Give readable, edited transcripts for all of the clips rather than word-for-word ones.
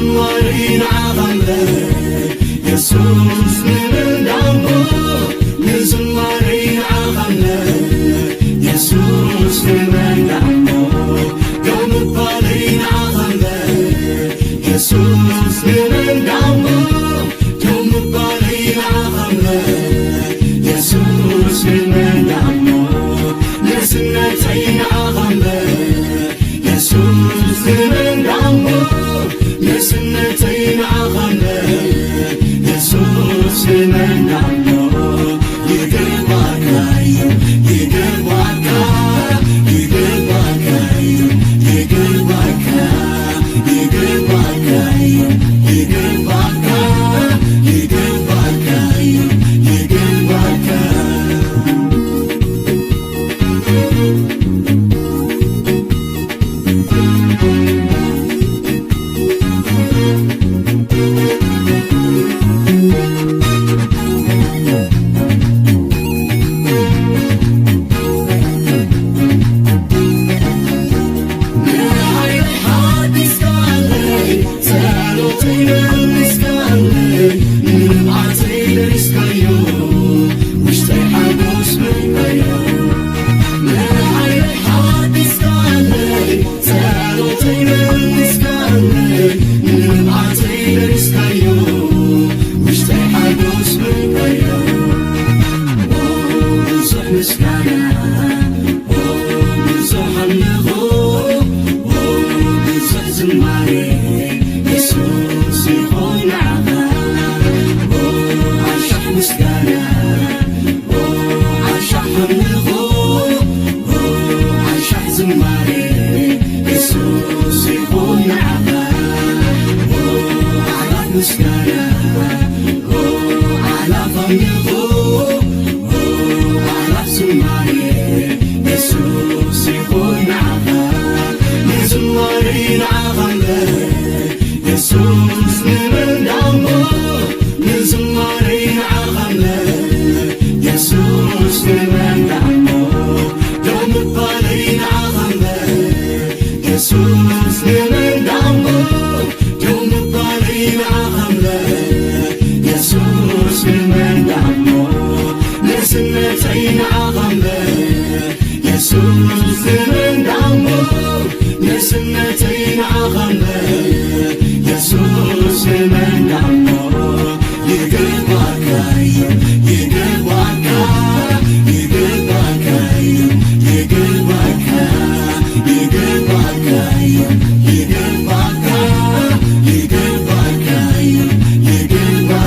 نزمارين عغمك يسوس من دمه نزمارين عغمك يسوس من دمه يوم الطالين عغمك يسوس من دمه يوم الطالين عغمك يسوس من دمه لسنتين عغمك يسوس من دمه لسنتين عغمك يسوس من دمه يقربك يقربك يقربك يقربك يقربك يقربك يقربك يقربك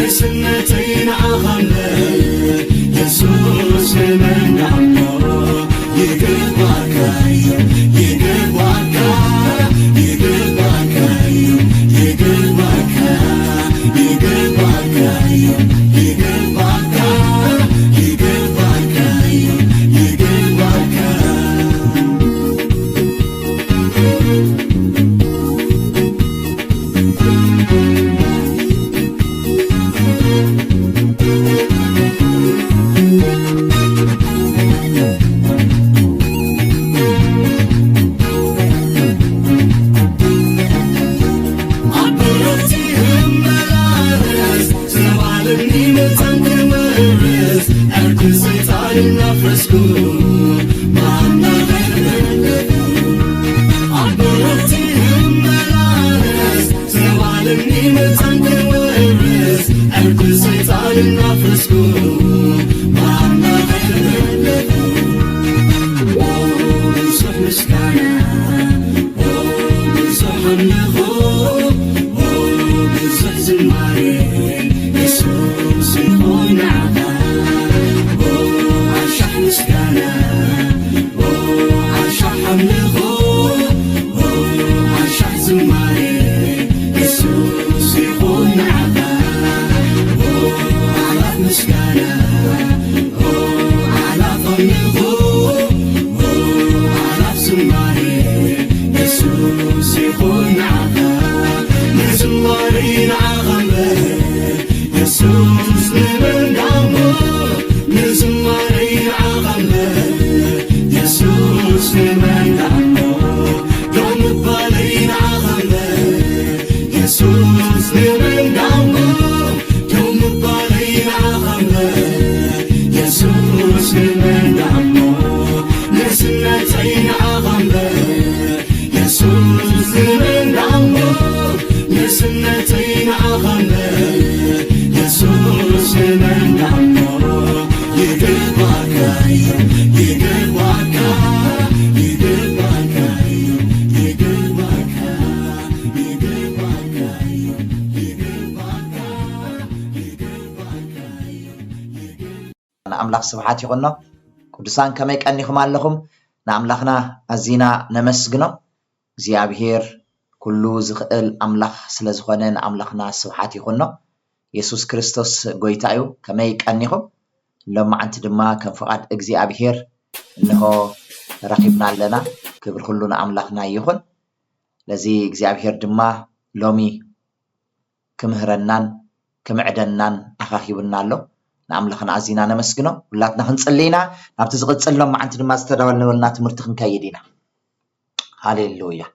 سنتين عخمك يسوس من دمه مسكانا بزح النغو بزح زماري يسوس يكون عبا عشح مسكانا عشح النغو عشح زماري يسوس يكون عبا على مسكانا على ضنغو على زماري يسوس يكون عبا مزماري عغمه يسوس من دمه مزماري عغمه يسوس من دمه يوم بالين عغمه يسوس من دمه يوم بالين عغمه يسوس من دمه نسنتين عغمه يسوس من دمه نسنتين عغمه يسوس من دمه يقلبك يقلبك يقلبك يقلبك نأملاخ سبحات يقولنا قدسان كما يكأنيكم عليكم نأملاخنا أزينا نمسجنا زيابهير كله زخل أملاخ سلزخونا نأملاخنا سبحات يقولنا يسوس كريستوس قويتايو كما يكأنيكم لما أنت دما كان فقط زيابهير إنه رقيبنا لنا كبر كلنا أملاخنا يخون لذي زيابهير دما لومي كمهرنان كمعدنان أخاخيبنا له نأملاخنا عزينا نمسكنا ولاتنا هنصلينا نبتزغط صلهم مع أنت دما استدولنا ولنا تمرتخن كايدينا هاليلويا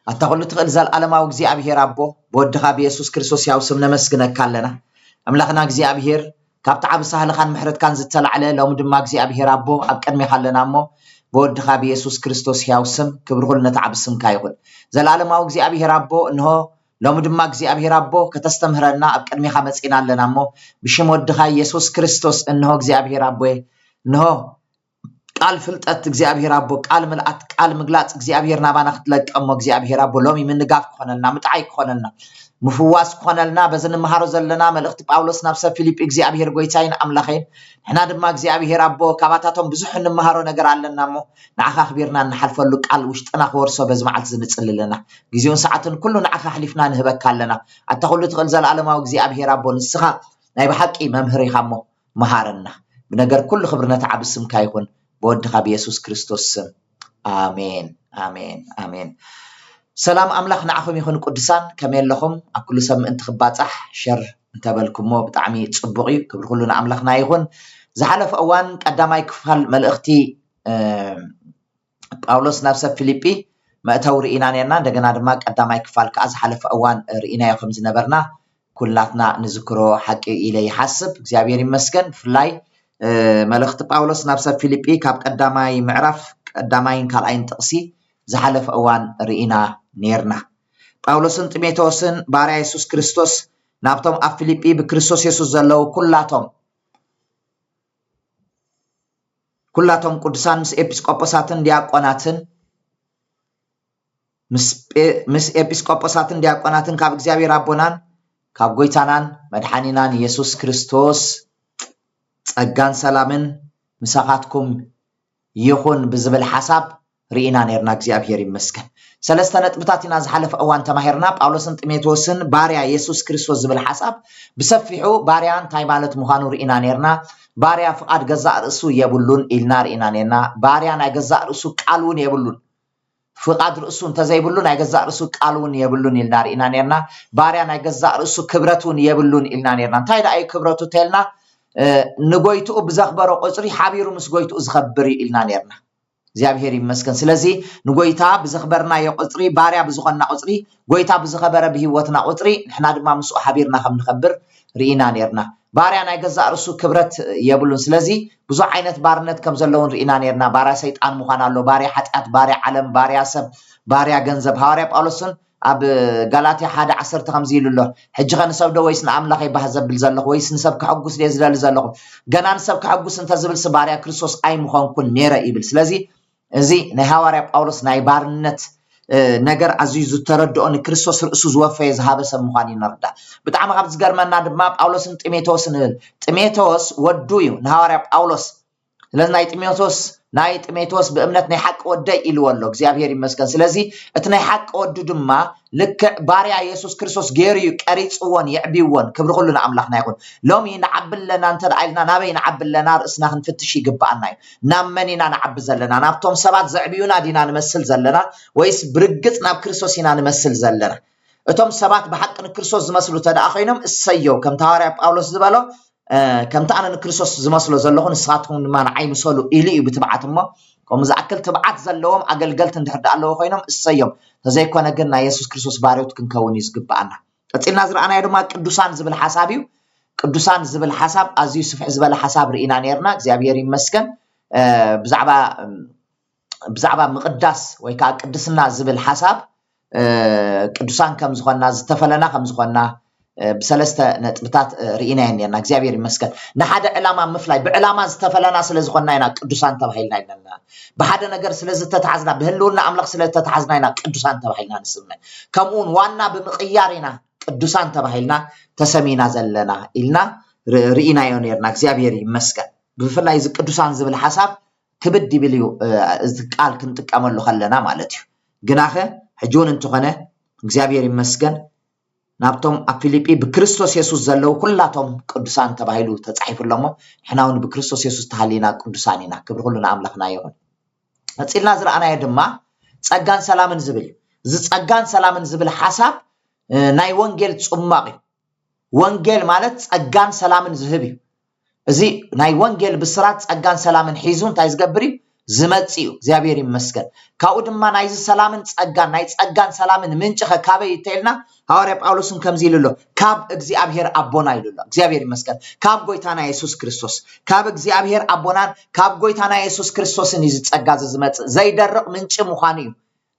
أتقول تغل زال ألما وجزي أبيهر أبو بودخا بيسوس كريستوس يوسم نمسكنا كالنا أملاخنا جزي أبيهر كابت عب سهل خان محرد كان زتل عليه لو مدما جزي أبيهر أبو أبكر مخلنا أمو بودخا بيسوس كريستوس يوسم كبرغلنا تعب السم كايقول زال ألما وجزي أبيهر أبو إنه لو مدما جزي أبيهر أبو كتستمهرنا أبكر مخامسين لنا أمو بشم ودخا يسوس كريستوس إنه جزي أبيهر أبو إنه قال فلطت እግዚአብሔር አቦ ቃል መልአት ቃል ምግላጽ እግዚአብሔር ናባና ክትለቀሞ እግዚአብሔር አቦ ሎሚ ምን ጋፍ ኮነልና ምጣይ ኮነልና ምፍዋስ ኮነልና በዘን መሃሮ ዘለና መልእክት ጳውሎስ ናብ ሰብ ፊሊጵ እግዚአብሔር ጎይታይን አምላኸይን ሕና ድማ እግዚአብሔር አቦ ካባታቶም ብዙሕ እንመሃሮ ነገር ኣለናሞ ንዓኻ خبيرና ንሓልፈሉ ቃል ውሽጥና ክወርሶ በዝማዓልት ዝንጽልልና ግዚውን ሰዓትን ኩሉ ንዓኻ ሓሊፍና ንህበካ ኣለና ኣተኹሉ ትኽእል ዘለዓለማዊ እግዚአብሔር አቦ ንስኻ ናይ በሓቂ መምህር ኢኻሞ መሃረና ብነገር ኩሉ ክብርነት ዓብስምካ ይኹን بودخا بيسوس كريستوس آمين آمين آمين سلام أملاخ نعخم يخون قدسان كمين لكم أكل سم انت خباتح شر انت بالكم مو بتعمي تصبغي كبر كلنا أملاخنا يخون زحلف أوان قدما يكفل ملأختي باولوس نفسه فيليبي ما تور إينانينا دقنا دما قدما يكفل كأز حلف أوان رئينا يخم زنبرنا كلاتنا نذكره حق إلي حسب زيابير مسكن فلاي ملخت باولوس نفسه فيليبي كاب قداماي معرف قداماين كالعين تقسي زحلف اوان رئينا نيرنا باولوسن تيموثوسن باريا يسوس كريستوس نابتم اف فيليبي بكريستوس يسوس زلو كلاتهم قدسان مس ابيسكوبوساتن دياقوناتن مس ابيسكوبوساتن دياقوناتن كاب እግዚአብሔር አቦናን ካብ ጎይታናን መድኃኒናን ኢየሱስ ክርስቶስ ጸጋን ሰላምን ምሳኻትኩም ይኹን ብዝብል ሐሳብ ሪኢና ነርና እግዚአብሔር ይመስገን ሰለስተ ነጥብታት ኢና ዝሓለፈ እዋን ተማሂርና ጳውሎስን ጢሞቴዎስን ባሪያ ኢየሱስ ክርስቶስ ዝብል ሐሳብ ብሰፊሑ ባሪያ እንታይ ማለት ምዃኑ ሪኢና ነርና ባሪያ ፍቃድ ገዛእ ርእሱ የብሉን ኢልና ሪኢና ነርና ባሪያ ናይ ገዛእ ርእሱ ቃልውን የብሉን ፍቃድ ርእሱ እንተዘይብሉን ናይ ገዛእ ርእሱ ቃልውን የብሉን ኢልና ሪኢና ነርና ባሪያ ናይ ገዛእ ርእሱ ክብረቱን የብሉን ኢልና ነርና እንታይ ዳይ ክብረቱ ተልና ንጎይቱ ብዘኽበሮ ቁጽሪ ሓቢሩ ምስ ጎይቱ ዝኸብር ኢልና ነርና እግዚአብሔር ይመስገን ስለዚህ ንጎይታ ብዘኽበርና የቁጽሪ ባሪያ ብዝኾንና ቁጽሪ ጎይታ ብዝኸበረ ብህይወትና ቁጽሪ ንሕና ድማ ምስኡ ሓቢርና ከም ንኸብር ሪኢና ነርና ባሪያ ናይ ገዛእ ርእሱ ክብረት የብሉን ስለዚህ ብዙ ዓይነት ባርነት ከም ዘለውን ሪኢና ነርና ባሪያ ሰይጣን ምዃን ኣሎ ባሪያ ሓጢአት ባሪያ ዓለም ባሪያ ሰብ ባሪያ ገንዘብ ሐዋርያ ጳውሎስን ኣብ ጋላትያ 1:10 ከምዚ ኢሉ ኣሎ ሕጂ ከንሰብ ዶ ወይስ ንኣምላኽ ይባህ ዘብል ዘለኹ ወይስ ንሰብ ክሕጉስ ዝደሊ ዘለኹ ገና ንሰብ ክሕጉስ እንተ ዝብል ባሪያ ክርስቶስ ኣይምኾንኩን ነይረ ይብል ስለዚህ እዚ ናይ ሃዋርያ ጳውሎስ ናይ ባርነት ነገር ኣዝዩ ዝተረድኦን ክርስቶስ ርእሱ ዝወፈየ ዝሃበ ሰብ ምዃኑ ይንርዳእ ብጣዕሚ ካብ ዝገርመና ድማ ጳውሎስን ጢሞቴዎስን ንብል ጢሞቴዎስ ወዱ እዩ ንሃዋርያ ጳውሎስ ስለዚ ናይ ጢሞቴዎስ ብእምነት ናይ ሓቂ ወደይ ኢልዎ ኣሎ እግዚአብሔር ይመስገን ስለዚ እቲ ናይ ሓቂ ወዱ ድማ ልክዕ ባርያ ኢየሱስ ክርስቶስ ገይሩ ቀሪፅዎን ይዕቢዎን ክብሪ ኩሉ ንኣምላኽና ይኹን ሎሚ ንዓብለና እንተ ደኣልና ናበይ ንዓብለና ርእስና ክንፍትሽ ይግባአና እዩ ናብ መን ኢና ንዓቢ ዘለና ናብቶም ሰባት ዘዕብዩና ዲና ንመስል ዘለና ወይስ ብርግፅ ናብ ክርስቶስ ኢና ንመስል ዘለና እቶም ሰባት ብሓቂ ንክርስቶስ ዝመስሉ ተደኣ ኮይኖም እሰየው ከም ሃዋርያ ጳውሎስ ዝበሎ ከምቲ ኣነ ንክርስቶስ ዝመስሎ ዘለኹ ንስኻትኩም ድማ ንዓይ ምሰሉ ኢሉ እዩ ብትብዓት እሞ ከምኡ ዝኣክል ትብዓት ዘለዎም ኣገልገልቲ እንድሕር ኣለዎ ኮይኖም እሰዮም ተዘይኮነ ግን ናይ ኢየሱስ ክርስቶስ ባሪያት ክንከውን እዩ ዝግባአና ቀፂልና ዝረኣናዮ ድማ ቅዱሳን ዝብል ሓሳብ እዩ ቅዱሳን ዝብል ሓሳብ ኣዝዩ ስፍሕ ዝበለ ሓሳብ ርኢና ነርና እግዚአብሔር ይመስገን ብዛዕባ ምቅዳስ ወይ ከዓ ቅድስና ዝብል ሓሳብ ቅዱሳን ከም ዝኾና ዝተፈለና ከም ዝኾና بسلسة نتبتات رئينا ينيرنا እግዚአብሔር ይመስገን ንሓደ ዕላማ ምፍላይ ብዕላማ ዝተፈለና ስለ ዝኾንና ኢና ቅዱሳን ተባሂልና ኢና በሓደ ነገር ስለ ዝተተሓዝና በህልውና አምላኽ ስለ ዝተተሓዝና ኢና ቅዱሳን ተባሂልና ንስምና ከምኡን ዋና ብምቕያር ኢና ቅዱሳን ተባሂልና ተሰሚና ዘለና ኢልና رئينا ينيرنا እግዚአብሔር ይመስገን ብፍላይ እዚ ቅዱሳን ዝብል ሓሳብ ክብድ ይብል እዩ እዚ ቃል ክንጥቀመሉ ከለና ማለት እዩ ግናኸ ሕጆን እንትኾነ እግዚአብሔር ይመስገን ናብቶም አፊሊጲ በክርስቶስ ኢየሱስ ዘለው ኩላቶም ቅዱሳን ተባሂሉ ተጻሒፉሎሞ ሕናውን በክርስቶስ ኢየሱስ ተሃሊና ቅዱሳን ኢና ክብር ሁሉ ንኣምላኽና ይሁን አጽልና ዝረአናዮ ድማ ጸጋን ሰላምን ዝብል እዚ ጸጋን ሰላምን ዝብል ሓሳብ ናይ ወንጌል ጽማቕ እዩ ወንጌል ማለት ጸጋን ሰላምን ዝህብ እዩ እዚ ናይ ወንጌል ብስራት ጸጋን ሰላምን ሒዙ እንታይ ዝገብር እዩ ዝመጽ እዩ እግዚአብሔር ይመስገን ካኡ ድማ ናይ ሰላምን ጸጋን ናይ ጸጋን ሰላምን ምንጭ ካበይ ይተልና ሃዋርያ ጳውሎስን ከምዚ ኢሉሎ ካብ እግዚአብሔር አቦና ይሉሎ እግዚአብሔር ይመስገን ካብ ጎይታና ኢየሱስ ክርስቶስ ካብ እግዚአብሔር አቦናን ካብ ጎይታና ኢየሱስ ክርስቶስን ይዝጸጋ ዝመጽ ዘይደርቕ ምንጭ ምዃኑ እዩ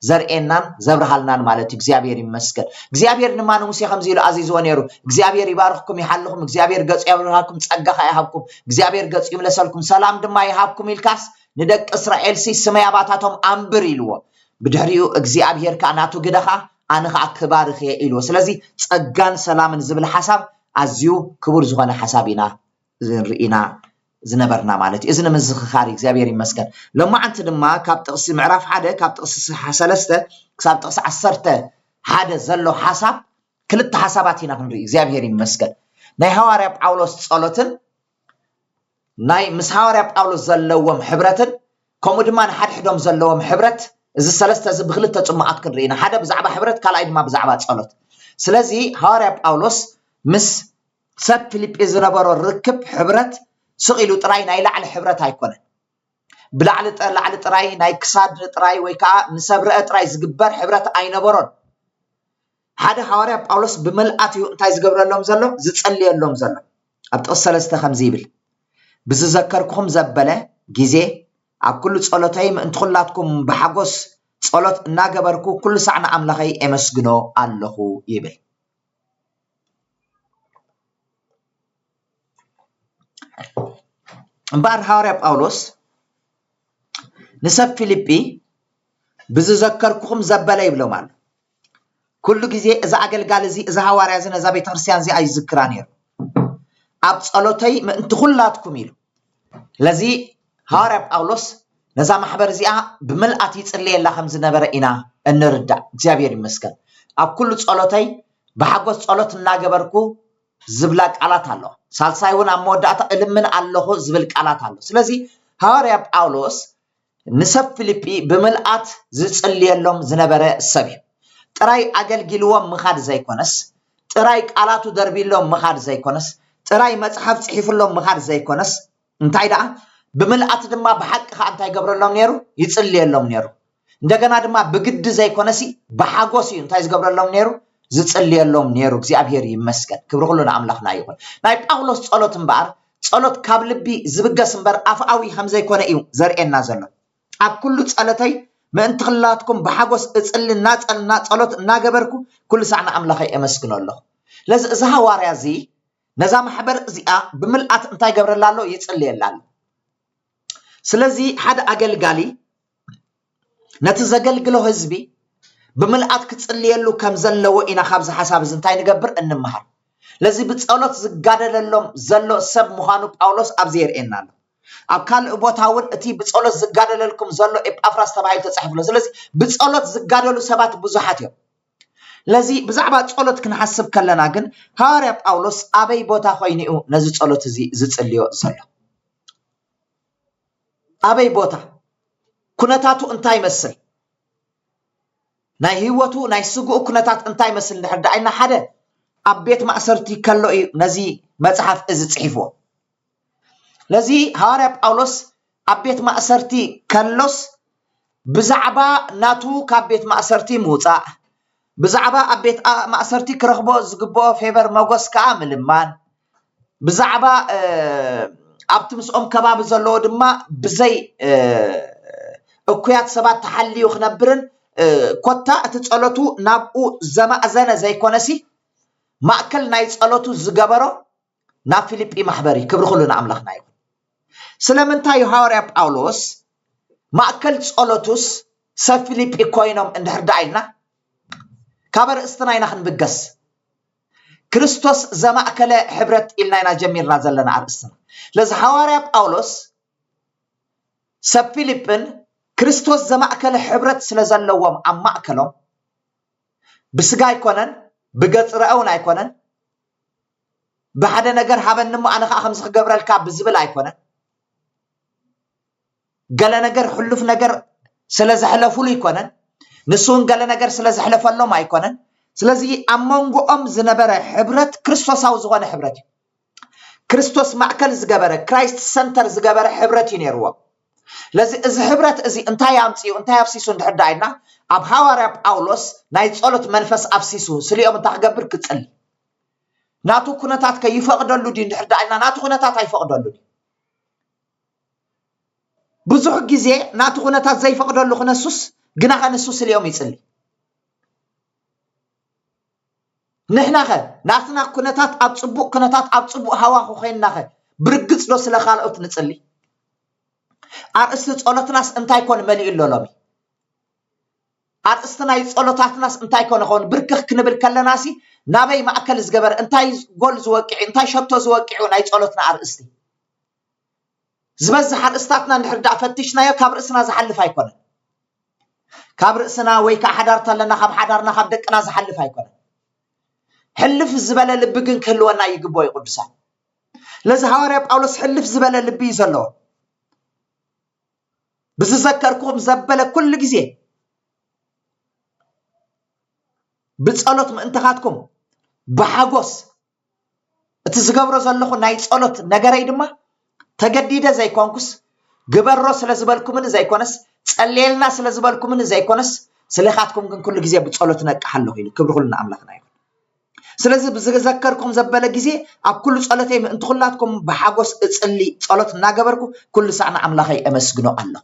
ዘርኤናን ዘብርሃልናን ማለት እግዚአብሔር ይመስገን እግዚአብሔር ድማ ንሙሴ ከምዚ ኢሉ አዚዝዎ ነይሩ እግዚአብሔር ይባርኽኩም ይሓልኹም እግዚአብሔር ገጹ ያብርሃኩም ጸጋኻ ይሃብኩም እግዚአብሔር ገጹ ይምለሰልኩም ሰላም ድማ ይሃብኩም ኢልካስ ንደቅ እስራኤል ስመይ አባታቶም አንብር ይልዎ ብድሕሪኡ እግዚአብሔር ካናቱ ግደኻ ኣነኻ ክባርኽ ኢልዎ ስለዚ ጸጋን ሰላምን ዝብል ሓሳብ ኣዝዩ ክቡር ዝኾነ ሓሳብ ኢና ዝንርኢና ዝነበርና ማለት እዩ እዚ ንምዝኽኻር እግዚአብሔር ይመስገን ሎማዓንቲ ድማ ካብ ጥቕሲ ምዕራፍ 1 ካብ ጥቕሲ 3 ክሳብ ጥቕሲ 10 ሓደ ዘሎ ሓሳብ ክልተ ሓሳባት ኢና ክንርኢ እግዚአብሔር ይመስገን ናይ ሃዋርያ ጳውሎስ ጸሎትን ናይ ምስ ሃዋርያ ጳውሎስ ዘለዎም ሕብረትን ከምኡ ድማ ንሓድሕዶም ዘለዎም ሕብረት እዚ ሰለስተ እዚ ብክልተ ጽማዓት ክንርኢና ሓደ ብዛዕባ ሕብረት ካልኣይ ድማ ብዛዕባ ጸሎት ስለዚ ሃዋርያ ጳውሎስ ምስ ሰብ ፊልጵ ዝነበሮ ርክብ ሕብረት ስቂሉ ጥራይ ናይ ላዕሊ ሕብረት ኣይኮነን ብላዕሊ ጥራይ ናይ ክሳድ ጥራይ ወይ ከዓ ንሰብ ርአ ጥራይ ዝግበር ሕብረት ኣይነበሮን ሓደ ሃዋርያ ጳውሎስ ብመልአት እዩ እንታይ ዝገብረሎም ዘሎ ዝጸልየሎም ዘሎ ኣብ ጥቕስ 3 ከምዚ ይብል ብዝዘከርኩም ዘበለ ግዜ ኣብ ኩሉ ጸሎተይ ምእንቲ ኩላትኩም ብሓጎስ ጸሎት እናገበርኩ ኩሉ ሰዓና ኣምላኸይ እመስግኖ ኣለኹ ይብል እምበር ሃዋርያ ጳውሎስ ንሰብ ፊልጵ ብዝዘከርኩም ዘበለ ይብሎም ኣሎ ኩሉ ግዜ እዚ ኣገልጋሊ እዚ እዚ ሃዋርያ እዚ ነዛ ቤተክርስትያን እዚ ኣይዝክራ ነይሩ ኣብ ጸሎተይ ምእንቲ ኩላትኩም ኢሉ ለዚ ሃዋርያ ጳውሎስ ነዛ ማሕበር እዚኣ ብመልአት ይጽልየላ ከም ዝነበረ ኢና እንርዳእ እግዚአብሔር ይመስገን ኣብ ኩሉ ጸሎተይ ብሓጎስ ጸሎት እናገበርኩ ዝብላ ቃላት ኣሎ ሳልሳይ እውን ኣብ መወዳእታ እልምን ኣለኹ ዝብል ቃላት ኣሎ ስለዚ ሃዋርያ ጳውሎስ ንሰብ ፊልጵ ብመልአት ዝጽልየሎም ዝነበረ ሰብ እዩ ጥራይ ኣገልግልዎም ምኻድ ዘይኮነስ ጥራይ ቃላቱ ደርቢሎም ምኻድ ዘይኮነስ ጥራይ መጽሐፍ ጽሒፍሎም ምኻድ ዘይኮነስ እንታይ ደኣ ብመልአት ድማ ብሓቂ ካ እንታይ ገብረሎም ነይሩ ይጽልየሎም ነይሩ እንደገና ድማ ብግድ ዘይኮነሲ ብሓጎስ እዩ እንታይ ዝገብረሎም ነይሩ ዝጽልየሎም ነይሩ እግዚአብሔር ይመስገን ክብሪ ሁሉ ንኣምላኽና ይሁን ናይ ጳውሎስ ጸሎት እምበር ጸሎት ካብ ልቢ ዝብገስ እምበር ኣፍኣዊ ከም ዘይኮነ እዩ ዘርኤና ዘሎ ኣብ ኩሉ ጸሎተይ ምእንቲ ኩላትኩም ብሓጎስ እጽልና ጸሎት እናገበርኩ ኩሉ ሰዓና ኣምላኸይ እመስግኖ ኣለኹ ለዚ እዚ ሃዋርያ እዚ ነዛ ማሕበር እዚኣ ብምልአት እንታይ ገብረላ ኣሎ ይጽልየላ ኣሎ ስለዚ ሓደ ኣገልጋሊ نتزغلغلو حزبي بملأت كتصليلو كم زلو إنا خابز حساب زنتاي نغبر انمحر لذي بتصلوت زغادللهم زلو سب مخانو باولوس ابزير انال أكال بوتاون اتي بتصلوت زغادللكم زلو ابافراس تبعي تصحفلو ስለዚህ بتصلوت زغادلو سبات ብዙሓት እዮም لذي بزعبا ጸሎት ክንሐስብ ከለና ግን ሐዋርያ ጳውሎስ አበይ ቦታ ኾይኒኡ ነዚ ጸሎት እዚ ዝጽልዮ ዘሎ አበይ ቦታ ኩነታቱ እንታይ መስል ናይ ህይወቱ ናይ ስጉኡ ኩነታት እንታይ መስል ንሕዳይና ሓደ ኣብ ቤት ማእሰርቲ ከሎ እዩ ነዚ መጽሓፍ እዚ ጽሒፍዎ ለዚ ሐዋርያ ጳውሎስ ኣብ ቤት ማእሰርቲ ከሎስ ብዛዕባ ናቱ ካብ ቤት ማእሰርቲ ምውፃእ بزعبا أبيت مأسرتي كرخبو زقبو فيبر موغوس كامل بزعبا أبتمس كباب زلو دما بزي أكويات سبات تحلي وخنبرن كوتا تتسألوتو نابو زما أزانا زي كونسي مأكل نايت سألوتو زقبرو نا فيليبي محبري كبرخلونا أملاخنا يقول سلامنتا يحاوري بأولوس مأكل سألوتوس سفيليبي كوينوم اندهر داينا كابر استناينا خنبقس كريستوس زمأكل حبرت إلنا جميلنا زلنا على السنة لذا حواري بأولوس سب فيليبين كريستوس زمأكل حبرت سلزلوهم عم مأكلهم بسقا يكونن بقص رأونا يكونن بحدا نقر حابن نمو أنا خمس قبر الكاب بزبل يكونن قال نقر حلوف نقر سلزحلفول يكونن نسون قال نجار سلاز حلف الله ما يكونن سلازي أمانجو زنبرة حبرت كريستوس أو زغان حبرت كريستوس مأكل زجبرة كرايست سنتر زجبرة حبرت ينيروا لازم إذا حبرت إذا أنتي أمسي وأنتي أفسيسون تحدينا أب حواري بأولوس نايت صلت منفس أفسيسون سليم تحجبر كتل ناتو كنتات كيف أقدر دين تحدينا ناتو كنتات كيف أقدر دين بزوج جزء ناتو كنتات زي فقدر له خنسوس جنا نسوس اليوم يصلي نحن ناتنا كنتات أبصبو هوا خوين برقص لو سلا خالقت نصلي أرسل صلوات ناس أنت يكون ملئ اللولمي أرسلنا صلوات ناس أنت يكون خون بركخ كنبل كل ناسي نبي ما أكل زجبر أنت يقول زوقع أنت شبت زوقع وناي صلواتنا أرسلي زبز حرستاتنا نحرد فتشنا يا كبرسنا زحل فايكون كابرسنا ويكا حدارت لنا خب حدارنا خب دقنا زحلف هيكون حلف الزباله لبكن كلونا يغبو يقدسان لذا حواري باولوس حلف زباله لبي يزلو بزذكركم زبله كل غزي بصلوت منتخاتكم بحاغوس اتزغبرو زلخو ناي صلوت نغراي دما تجديده زي كونكس غبرو سلازبلكم زي كونس صليلنا سلازبلكم زي كونس سلخاتكم كن كل غزي بصلوت نقحلو هيل كبر كلنا املاكنا يكون سلازي بزذكركم زبله غزي اب كل صلوتي انت كلاتكم بحاغوس اصلي صلوت ناغبركو كل ساعه املاخي امسغنو الله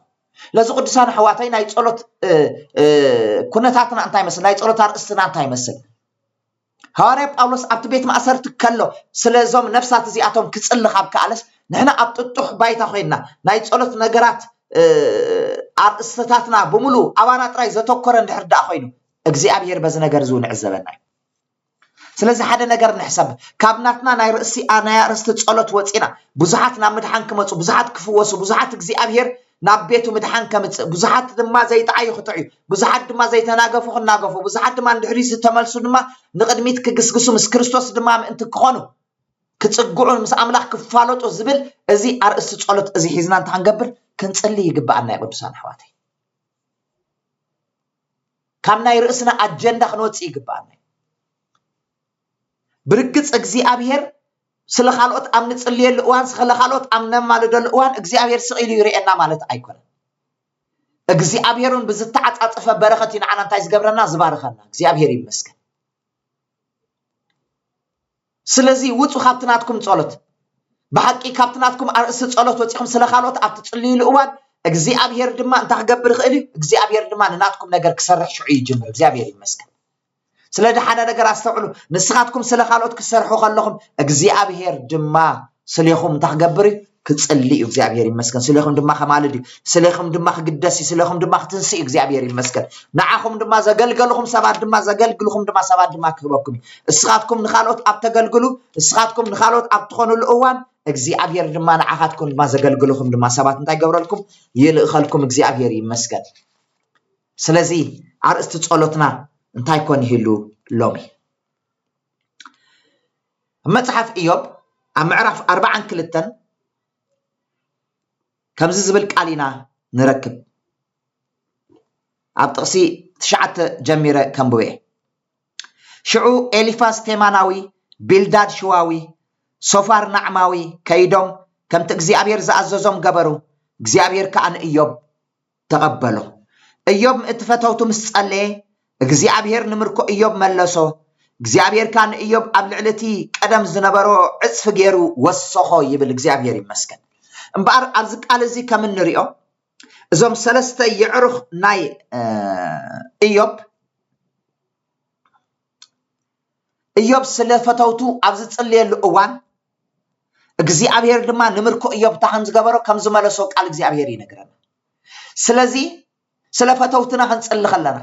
لازم قدسان حواتي ناي صلوت كنتاتنا انتي مسل ناي صلوت ارستنا انتي مسل حواري باولوس ابت بيت مأسرت كلو سلازوم نفسات زياتهم كصل خاب كالس نحنا ابطح بايتا خوينا ناي صلوت نغرات ارستاتنا بملو ابانا طراي زتوكر اندحردا خوينو እግዚአብሔር በዚ ነገር ዙን ዕዘበና ስለዚህ ሓደ ነገር ንሕሰብ ካብናትና ናይ ርእሲ ናይ ርስቲ ጸሎት ወፂና ብዙሓት ናብ ምድሓን ክመጹ ብዙሓት ክፍወሱ ብዙሓት እግዚአብሔር ናብ ቤቱ ምድሓን ከምጽእ ብዙሓት ድማ ዘይጣዩ ክጥዑ ብዙሓት ድማ ዘይተናገፉ ክናገፉ ብዙሓት ድማ እንድሕሪ ዝተመልሱ ድማ ንቅድሚት ክግስግሱ ምስ ክርስቶስ ድማ ምእንቲ ክኾኑ ክጽጉዑን ምስ ኣምላኽ ክፋለጡ ዝብል እዚ ኣርእስቲ ጸሎት እዚ ሒዝና እንተንገብር ክንጽሊ ይግባአና ይቅዱሳን ኣሕዋተይ ካብ ናይ ርእስና ኣጀንዳ ክንወጽእ ይግባአና برقص እግዚአብሔር ስለ ካልኦት አም ንጽልየሉ እዋን ስለ ካልኦት አም ነማልደሉ እዋን እግዚአብሔር ስቂሉ ይርኤና ማለት አይኮነን እግዚአብሔርን ብዝተዓጻጽፈ በረኸት ይንዓና እንታይ ዝገብረና ዝባርኸና እግዚአብሔር ይመስገን ስለዚህ ውጹ ካብትናትኩም ጸሎት በሐቂ ካብትናትኩም አርእስ ጸሎት ወጽኹም ስለ ካልኦት አብ ትጽልዩሉ እዋን እግዚአብሔር ድማ እንታይ ክገብር ይኽእል እግዚአብሔር ድማ ንናትኩም ነገር ክሰርሕ ሽዑ ይጅምር እግዚአብሔር ይመስገን سلادة حدا نجار استوعلوا نسخاتكم سلخالوت كسرحوا خلهم እግዚአብሔር ድማ سليخم تحجبري ክጽልይ እግዚአብሔር ይመስገን ስለኹም ድማ ከማልድ ስለኹም ድማ ክግደስ ስለኹም ድማ ክትንሲ እግዚአብሔር ይመስገን ንዓኹም ድማ ዘገልገልኹም ሰባት ድማ ዘገልግልኹም ድማ ሰባት ድማ ክህበኩም እስኻትኩም ንኻልኦት ኣብ ተገልግሉ እስኻትኩም ንኻልኦት ኣብ ትኾኑሉ እዋን እግዚአብሔር ድማ ንዓኻትኩም ድማ ዘገልግልኹም ድማ ሰባት እንታይ ገብረልኩም ይልእኸልኩም እግዚአብሔር ይመስገን ስለዚ አርእስቲ ጸሎትና እንታይ ኮን ይህሉ ሎሚ መጽሐፍ ኢዮብ ኣብ ምዕራፍ 42 ከምዚ ዝብል ቃሊና ንረክብ ኣብ ጥቕሲ 9 ጀሚረ ከምብዌ ሽዑ ኤሊፋዝ ቴማናዊ ቢልዳድ ሽዋዊ ሶፋር ናዕማዊ ከይዶም ከምቲ እግዚአብሔር ዝኣዘዞም ገበሩ እግዚአብሔር ከዓ ንኢዮብ ተቐበሎ ኢዮብ እትፈተውቱ ምስ ጸለየ እግዚአብሔር ንምርኮ ኢዮብ መለሶ እግዚአብሔር ከዓ ንኢዮብ ኣብ ልዕልቲ ቀደም ዝነበሮ ዕጽፍ ገይሩ ወሰኾ ይብል እግዚአብሔር ይመስገን እምበኣር ኣብዚ ቃል እዚ ከም እንሪኦ እዞም ሰለስተ ይዕሩኽ ናይ ኢዮብ ስለፈተውቱ ኣብ ዝጽልየሉ እዋን እግዚአብሔር ድማ ንምርኮ ኢዮብ ታኸም ዝገበሮ ከም ዝመለሶ ቃል እግዚአብሔር ይነግረና ስለዚ ስለፈተውትና ክንጽልይ ከለና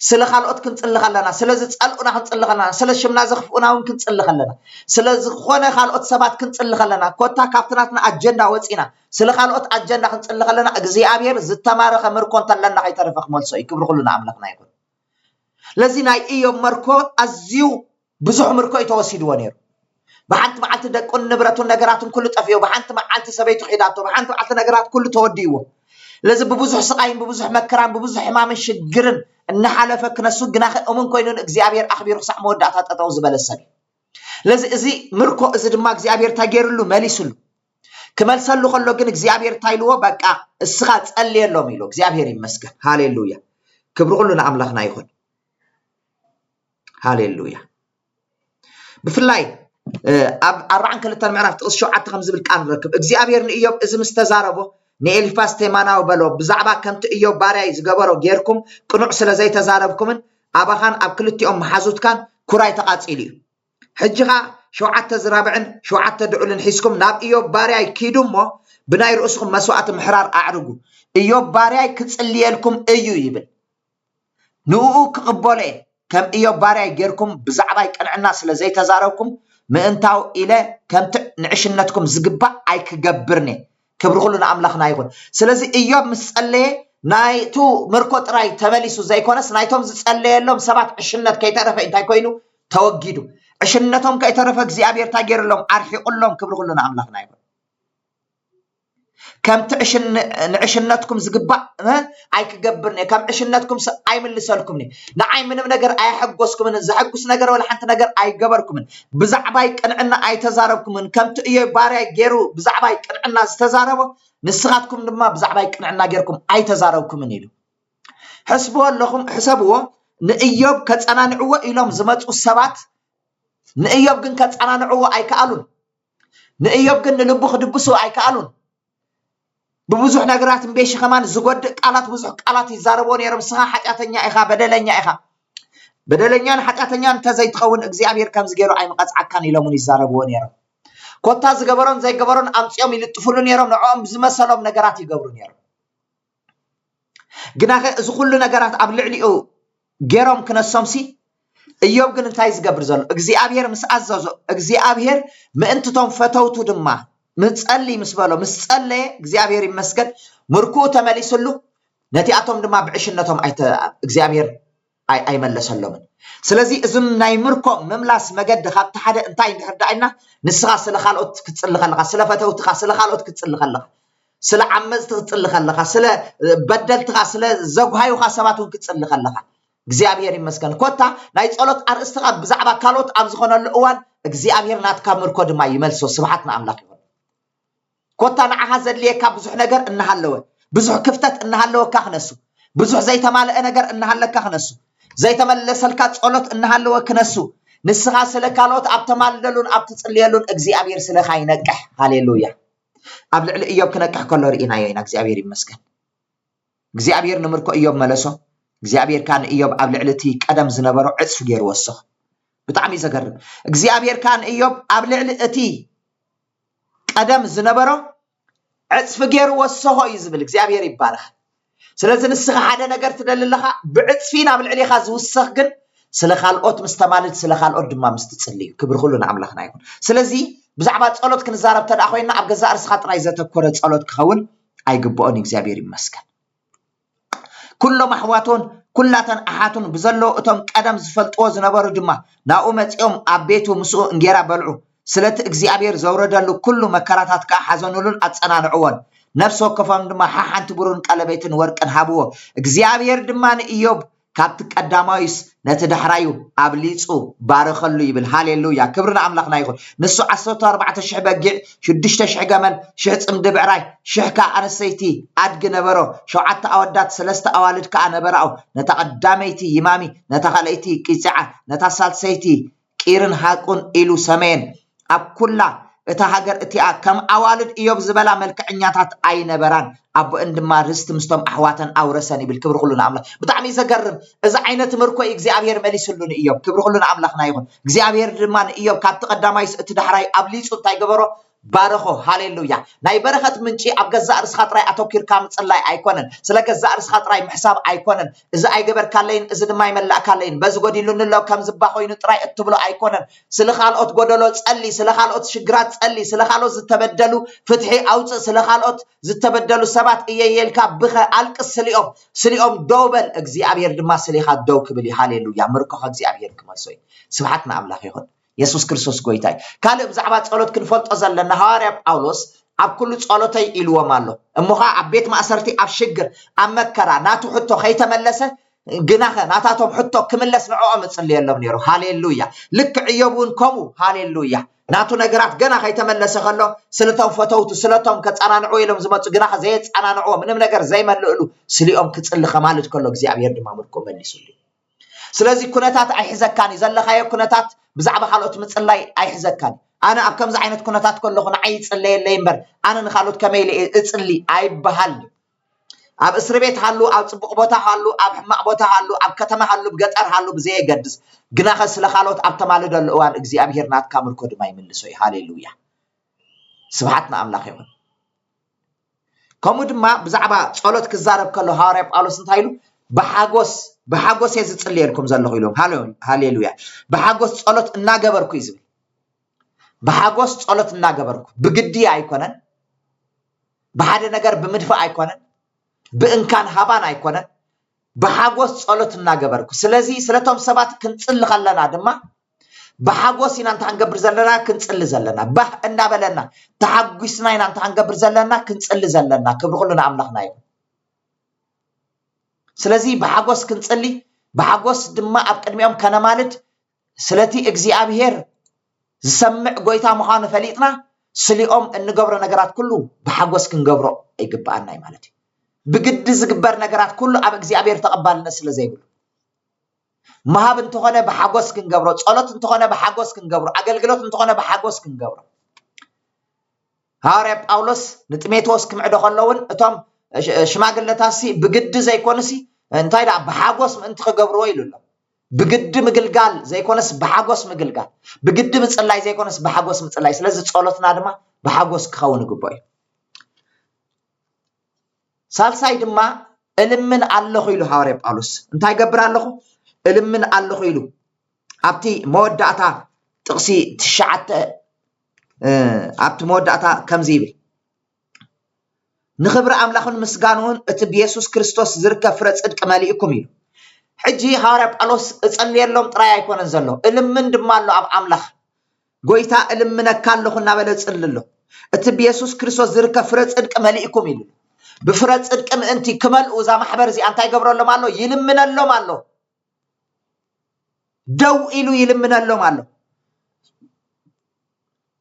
ስለ ካልኦት ክንጽልይ ከለና ስለዚ ጸልኡና ክንጽልይ ከለና ስለ ሽምና ዘኽፍኡና እውን ክንጽልይ ከለና ስለዚ ኾነ ካልኦት ሰባት ክንጽልይ ከለና ኮታ ካብትናትና አጀንዳ ወፂና ስለ ካልኦት አጀንዳ ክንጽልይ ከለና እግዚአብሔር ዝተማረኸ ምርኮ እንተለና ከይተረፈ ክመልሶ ይክብር ኩሉ ንኣምላኽና ይኹን ለዚ ናይ ኢዮብ ምርኮ ኣዝዩ ብዙሕ ምርኮ ተወሲድዎ ነይሩ በሓንቲ መዓልቲ ደቁን ንብረቱን ነገራቱን ኩሉ ጠፍዮ በሓንቲ መዓልቲ ሰበይቱ ሒዳቶ በሓንቲ መዓልቲ ነገራት ኩሉ ተወዲይዎ ለዚ በብዙሕ ስቃይን በብዙሕ መከራን በብዙሕ ሕማምን ሽግርን እናሓለፈ ክነሱ ግናኸ እሙን ኮይኑን እግዚአብሔር ኣኽቢሩ ክሳዕ መወዳእታ ጠጠው ዝበለ ሰብ ለዚ እዚ ምርኮ እዚ ድማ እግዚአብሔር ታገይሩሉ መሊሱሉ ክመልሰሉ ከሎ ግን እግዚአብሔር ታይልዎ በቃ እስኻ ጸልየሎም ኢሉ እግዚአብሔር ይመስገን ሃሌሉያ ክብር ኩሉ ንኣምላኽና ይኹን ሃሌሉያ ብፍላይ ኣብ 42 ምዕራፍ ጥቕስ 7 ከም ዝብል ቃል ንረክብ እግዚአብሔር ንኢዮብ እዚ ምስ ተዛረቦ ንኤሊፋዝ ቴማናዊ በሎ ብዛዕባ ከምቲ ኢዮብ ባርያይ ዝገበሮ ጌርኩም ቅኑዕ ስለ ዘይተዛረብኩምን ኣባኻን ኣብ ክልቲኦም መሓዙትካን ኩራይ ተቓጺሉ እዩ ሕጂኻ 7 ዝራብዕን 7 ድዑልን ሒዝኩም ናብ ኢዮብ ባርያይ ኪዱ እሞ ብናይ ርእስኩም መስዋዕቲ ምሕራር ኣዕርጉ ኢዮብ ባርያይ ክጽልየልኩም እዩ ይብል ንኡ ክቕበሎ እየ ከም ኢዮብ ባርያይ ጌርኩም ብዛዕባይ ቅንዕና ስለ ዘይተዛረብኩም ምእንታው ኢለ ከምቲ ንዕሽነትኩም ዝግባእ ኣይክገብርኒ ክብር ኩሉ ንኣምላኽና ይኹን ስለዚ ኢዮብ ምስ ጸለየ ናይቱ ምርኮ ጥራይ ተመሊሱ ዘይኮነስ ናይቶም ዝጸለየሎም ሰባት ዕሽነት ከይተረፈ እንታይ ኮይኑ ተወጊዱ ዕሽነቶም ከይተረፈ እግዚአብሔር ታገይሩሎም ኣርሒቁሎም ክብር ኩሉ ንኣምላኽና ይኹን ከምቲ ንዕሽነትኩም ዝግባእ ኣይክገብርኒ ከም ዕሽነትኩም ኣይምልሰልኩምኒ ንዓይ ምንም ነገር ኣይሐጎስኩምን ዘሐጉስ ነገር ወላ ሓንቲ ነገር ኣይገበርኩምን ብዛዕባይ ቅንዕና ኣይተዛረብኩምን ከምቲ ኢዮብ ባርያይ ገይሩ ብዛዕባይ ቅንዕና ዝተዛረቦ ንስኻትኩም ድማ ብዛዕባይ ቅንዕና ጌርኩም ኣይተዛረብኩምን ኢሉ ሕስብዎ ኣለኹም ሕሰብዎ ንኢዮብ ከጸናንዕዎ ኢሎም ዝመፁ ሰባት ንኢዮብ ግን ከጸናንዕዎ ኣይከኣሉን ንኢዮብ ግን ንልቡ ክድግሱ ኣይከኣሉን ببزح نجارات مبيش كمان زود قالات بزح قالات يزاربوا نيرم سها حاجاتنيا إخا بدلنيا إخا بدلنيا حاجاتنيا أنت زي تخون إجزاء كم زجرو أي مقاس عكان يلومون يزاربوا نيرم كوتا زجبرون زي جبرون أمسيهم يلتفلون نيرم نعم زما سلام نجارات يجبرون نيرم جناخ زخول نجارات قبل عليو جرام كنا السمسي إيوب جن تايز جبر زل إجزاء مس عزازو إجزاء ما أنت توم فتوتو دمه متصلي مسبالو متصلي እግዚአብሔር ይመስገን ምርኮ ተመሊስሉ ነቲአቶም ድማ ብዕሽነቶም እግዚአብሔር ኣይመለሰሎም ስለዚ እዝም ናይ ምርኮ መምላስ መገድ ካብቲ ሓደ እንታይ እንድሕዳይና ንስኻ ስለ ካልኦት ክትጽልይ ከለኻ ስለ ፈተውትኻ ስለ ካልኦት ክትጽልይ ከለኻ ስለ ዓመጽቲ ክትጽልይ ከለኻ ስለ በደልትኻ ስለ ዘጓሃዩኻ ሰባቱን ክትጽልይ ከለኻ እግዚአብሔር ይመስገን ኮታ ናይ ጸሎት አርእስትኻ ብዛዕባ ካልኦት ኣብ ዝኾነሉ እዋን እግዚአብሔር ናትካ ምርኮ ድማ ይመልሶ ስብሐትና አምላክ كوتا نعها زدليك بزح نجر إنها اللوه بزح كفتت إنها اللوه كخنسو بزح زي تمال نجر إنها لك كخنسو زي تمال لسلكات صلت إنها اللوه كنسو نسخة سلكالوت أبتمال لون أبتصليلون إجزاء سلخ ينجح هاليلويا قبل إيوب كنجح كل رئينا ينجح إجزاء مسكن إجزاء نمركو إيوب ملسو إجزاء كان إيوب قبل علتي قدم زنبرو عصف غير وسخ بتعمي زجرب إجزاء كان إيوب قبل علتي قدم زنبرو عصف غير وسخو يزبل እግዚአብሔር ይባረክ ስለዚህ ንስኻ ሓደ ነገር ትደልልኻ ብዕጽፊና ብልዕሊኻ ዝውሰኽ ግን ስለ ካልኦት ምስተማልት ስለ ካልኦት ድማ ምስትጽልይ ክብር ሁሉ ንኣምላኽና ይኹን ስለዚህ ብዛዕባ ጸሎት ክንዛረብ ተዳ ኮይና ኣብ ገዛ ርስኻ ጥራይ ዘተኮረ ጸሎት ክኸውን ኣይግብኦን እግዚአብሔር ይመስገን ኩሎም ኣሕዋቶን ኩላተን ኣሓቱን ብዘለው እቶም ቀደም ዝፈልጥዎ ዝነበሩ ድማ ናኡ መጽኦም ኣብ ቤቱ ምስኡ እንጌራ በልዑ ስለቲ እግዚአብሔር ዘውረደሉ ኩሉ መከራታት ከዓ ሓዘኑሉን ኣጸናንዕዎን ነፍስ ወከፎም ድማ ሓንቲ ብሩን ቀለቤትን ወርቅን ሃብዎ እግዚአብሔር ድማ ንኢዮብ ካብቲ ቀዳማይስ ነቲ ዳሕራዩ ኣብሊጹ ባረኸሉ ይብል ሃሌሉያ ክብርና ኣምላኽና ይኹን ንሱ 14000 በጊዕ 6000 ገመል 1000 ጽምዲ ብዕራይ 1000 ካ ኣነሰይቲ ኣድግ ነበሮ 7 ኣወዳት 3 ኣዋልድ ከዓ ነበራው ነታ ቀዳመይቲ ይማሚ ነታ ካልአይቲ ቂጽዓ ነታ ሳልሰይቲ ቂርን ሃቁን ኢሉ ሰሜን ኣብ ኩላ እታ ሃገር እቲኣ ከም ኣዋልድ ኢዮብ ዝበላ መልክዕኛታት ኣይነበራን ኣብ እንድማ ርስት ምስቶም ኣሕዋተን ኣውረሰን ይብል ክብር ሁሉ ንኣምላኽ ብጣዕሚ ዘገርም እዚ ዓይነት ምርኮ እግዚአብሔር መሊሱሉ ንኢዮብ ክብር ሁሉ ንኣምላኽና ይኹን እግዚአብሔር ድማ ንኢዮብ ካብቲ ቀዳማይስ እቲ ዳሕራይ ኣብሊጹ እንታይ ገበሮ ባረኾ ሃሌሉያ ናይ በረኸት ምንጪ ኣብ ገዛ ርስኻ ጥራይ ኣተኪርካ ምጽላይ ኣይኮነን ስለ ገዛ ርስኻ ጥራይ ምሕሳብ ኣይኮነን እዚ ኣይገበርካለይን እዚ ድማ ይመላእካለይን በዚ ጎዲሉ ንሎ ከም ዝባ ኮይኑ ጥራይ እትብሎ ኣይኮነን ስለ ካልኦት ጎደሎ ጸሊ ስለ ካልኦት ሽግራት ጸሊ ስለ ካልኦት ዝተበደሉ ፍትሒ ኣውፅእ ስለ ካልኦት ዝተበደሉ ሰባት እየየልካ ብኸ ኣልቅስ ስሊኦም ደውበል እግዚአብሔር ድማ ስሊኻ ደው ክብል ሃሌሉያ ምርኮ እግዚአብሔር ክመልሶይ ስብሓት ንኣምላኽ ይኹን ኢየሱስ ክርስቶስ ጎይታይ ካልእ ብዛዕባ ጸሎት ክንፈልጦ ዘለና ሐዋርያ ጳውሎስ ኣብ ኩሉ ጸሎተይ ኢልዎም ኣሎ እሞኻ ኣብ ቤት ማእሰርቲ ኣብ ሽግር ኣብ መከራ ናቱ ሕቶ ከይተመለሰ ግናኸ ናታቶም ሕቶ ክምለስ ንዕኦም እጽልየሎም ነይሩ ሃሌሉያ ልክዕ ኢዮብን ከምኡ ሃሌሉያ ናቱ ነገራት ገና ከይተመለሰ ከሎ ስለቶም ፈተውቱ ስለቶም ከጸናንዑ ኢሎም ዝመጹ ግናኸ ዘየጸናንዑ ምንም ነገር ዘይመልእሉ ስሊኦም ክጽሊ ከማልድ ከሎ እግዚአብሔር ድማ ምርኮ መሊሱሉ ስለዚህ ኩነታት ኣይሕዘካኒ ዘለኻዮ ኩነታት ብዛዕባ ካልኦት ምጽላይ ኣይሕዘካኒ ኣነ ኣብ ከምዚ ዓይነት ኩነታት ከለኹ ንዓይ ጽለየለይ እምበር ኣነ ንኻልኦት ከመይ እጽሊ ኣይበሃል ኣብ እስር ቤት ሃሉ ኣብ ጽቡቕ ቦታ ሃሉ ኣብ ሕማቕ ቦታ ሃሉ ኣብ ከተማ ሃሉ ብገጠር ሃሉ ብዘየገድስ ግናኸ ስለ ካልኦት ኣብ ተማልደሉ እዋን እግዚአብሔር ናትካ ምርኮ ድማ ይምልሶ ሃሌሉያ ስብሓት ንኣምላኽ ይኹን ከምኡ ድማ ብዛዕባ ጸሎት ክዛረብ ከሎ ሐዋርያ ጳውሎስ እንታይ ኢሉ بحاجوس يزتصلي لكم زلخ يلوم هاليلويا بحاجوس صلوت እናገበርኩ ይዝብል بحاجوس صلوت እናገበርኩ بجدي አይኮነን በሐደ ነገር በመድፈ አይኮነን በእንካን ሃባን አይኮነን بحاجوس صلوت እናገበርኩ ስለዚህ ስለቶም ሰባት ክንጽል ኸለና ድማ بحاجوس እናንተ አንገብር ዘለና ክንጽል ዘለና ባህ እናበለና ተሐጉስና እናንተ አንገብር ዘለና ክንጽል ዘለና ክብር ሁሉና አምላኽና ይሁን ስለዚህ በሐጎስ ክንጽሊ በሐጎስ ድማ ኣብ ቅድሚኦም ከነማልድ ስለቲ እግዚአብሔር ዝሰምዕ ጎይታ ምዃኑ ፈሊጥና ስሊኦም እንገብሮ ነገራት ኩሉ በሐጎስ ክንገብሮ ይግባአና ማለት እዩ بجد ዝግበር ነገራት ኩሉ ኣብ እግዚአብሔር ተቀባልነት ስለ ዘይብሉ ማሃብ እንተኾነ በሐጎስ ክንገብሮ ጸሎት እንተኾነ በሐጎስ ክንገብሮ አገልግሎት እንተኾነ በሐጎስ ክንገብሮ ሐዋርያ ጳውሎስ ንጢሞቴዎስ ክምዕዶ ከለውን እቶም ሽማግለታሲ بجد ዘይኮንሲ እንታይ ዳ በሐጎስ ምንት ክገብሮ ይሉሎ بجد ምግልጋል ዘይኮንስ በሐጎስ ምግልጋል بجد ምጽላይ ዘይኮንስ በሐጎስ ምጽላይ ስለዚህ ጸሎትና ድማ በሐጎስ ክኸውን ይግባእ ሳልሳይ ድማ እልምን ኣለኹ ኢሉ ሐዋርያ ጳውሎስ እንታይ ገብር ኣለኹ እልምን ኣለኹ ኢሉ ኣብቲ መወዳእታ ጥቕሲ ትሽዓተ ኣብቲ መወዳእታ ከምዚ ይብል ንኽብሪ ኣምላኽን ምስጋኑን እቲ ብኢየሱስ ክርስቶስ ዝርከብ ፍረ ጽድቂ መሊእኩም ኢሉ ሕጂ ሐዋርያ ጳውሎስ እጸልየሎም ጥራይ ኣይኮነን ዘሎ እልምን ድማ ኣሎ ኣብ ኣምላኽ ጎይታ እልምነካ ኣለኹ እናበለ ጽልሎ እቲ ብኢየሱስ ክርስቶስ ዝርከብ ፍረ ጽድቂ መሊእኩም ኢሉ بفرة صدق أنتي كمل وزا محبر زي أنتي قبر الله مالو يلمن الله مالو دو إلو يلمن الله مالو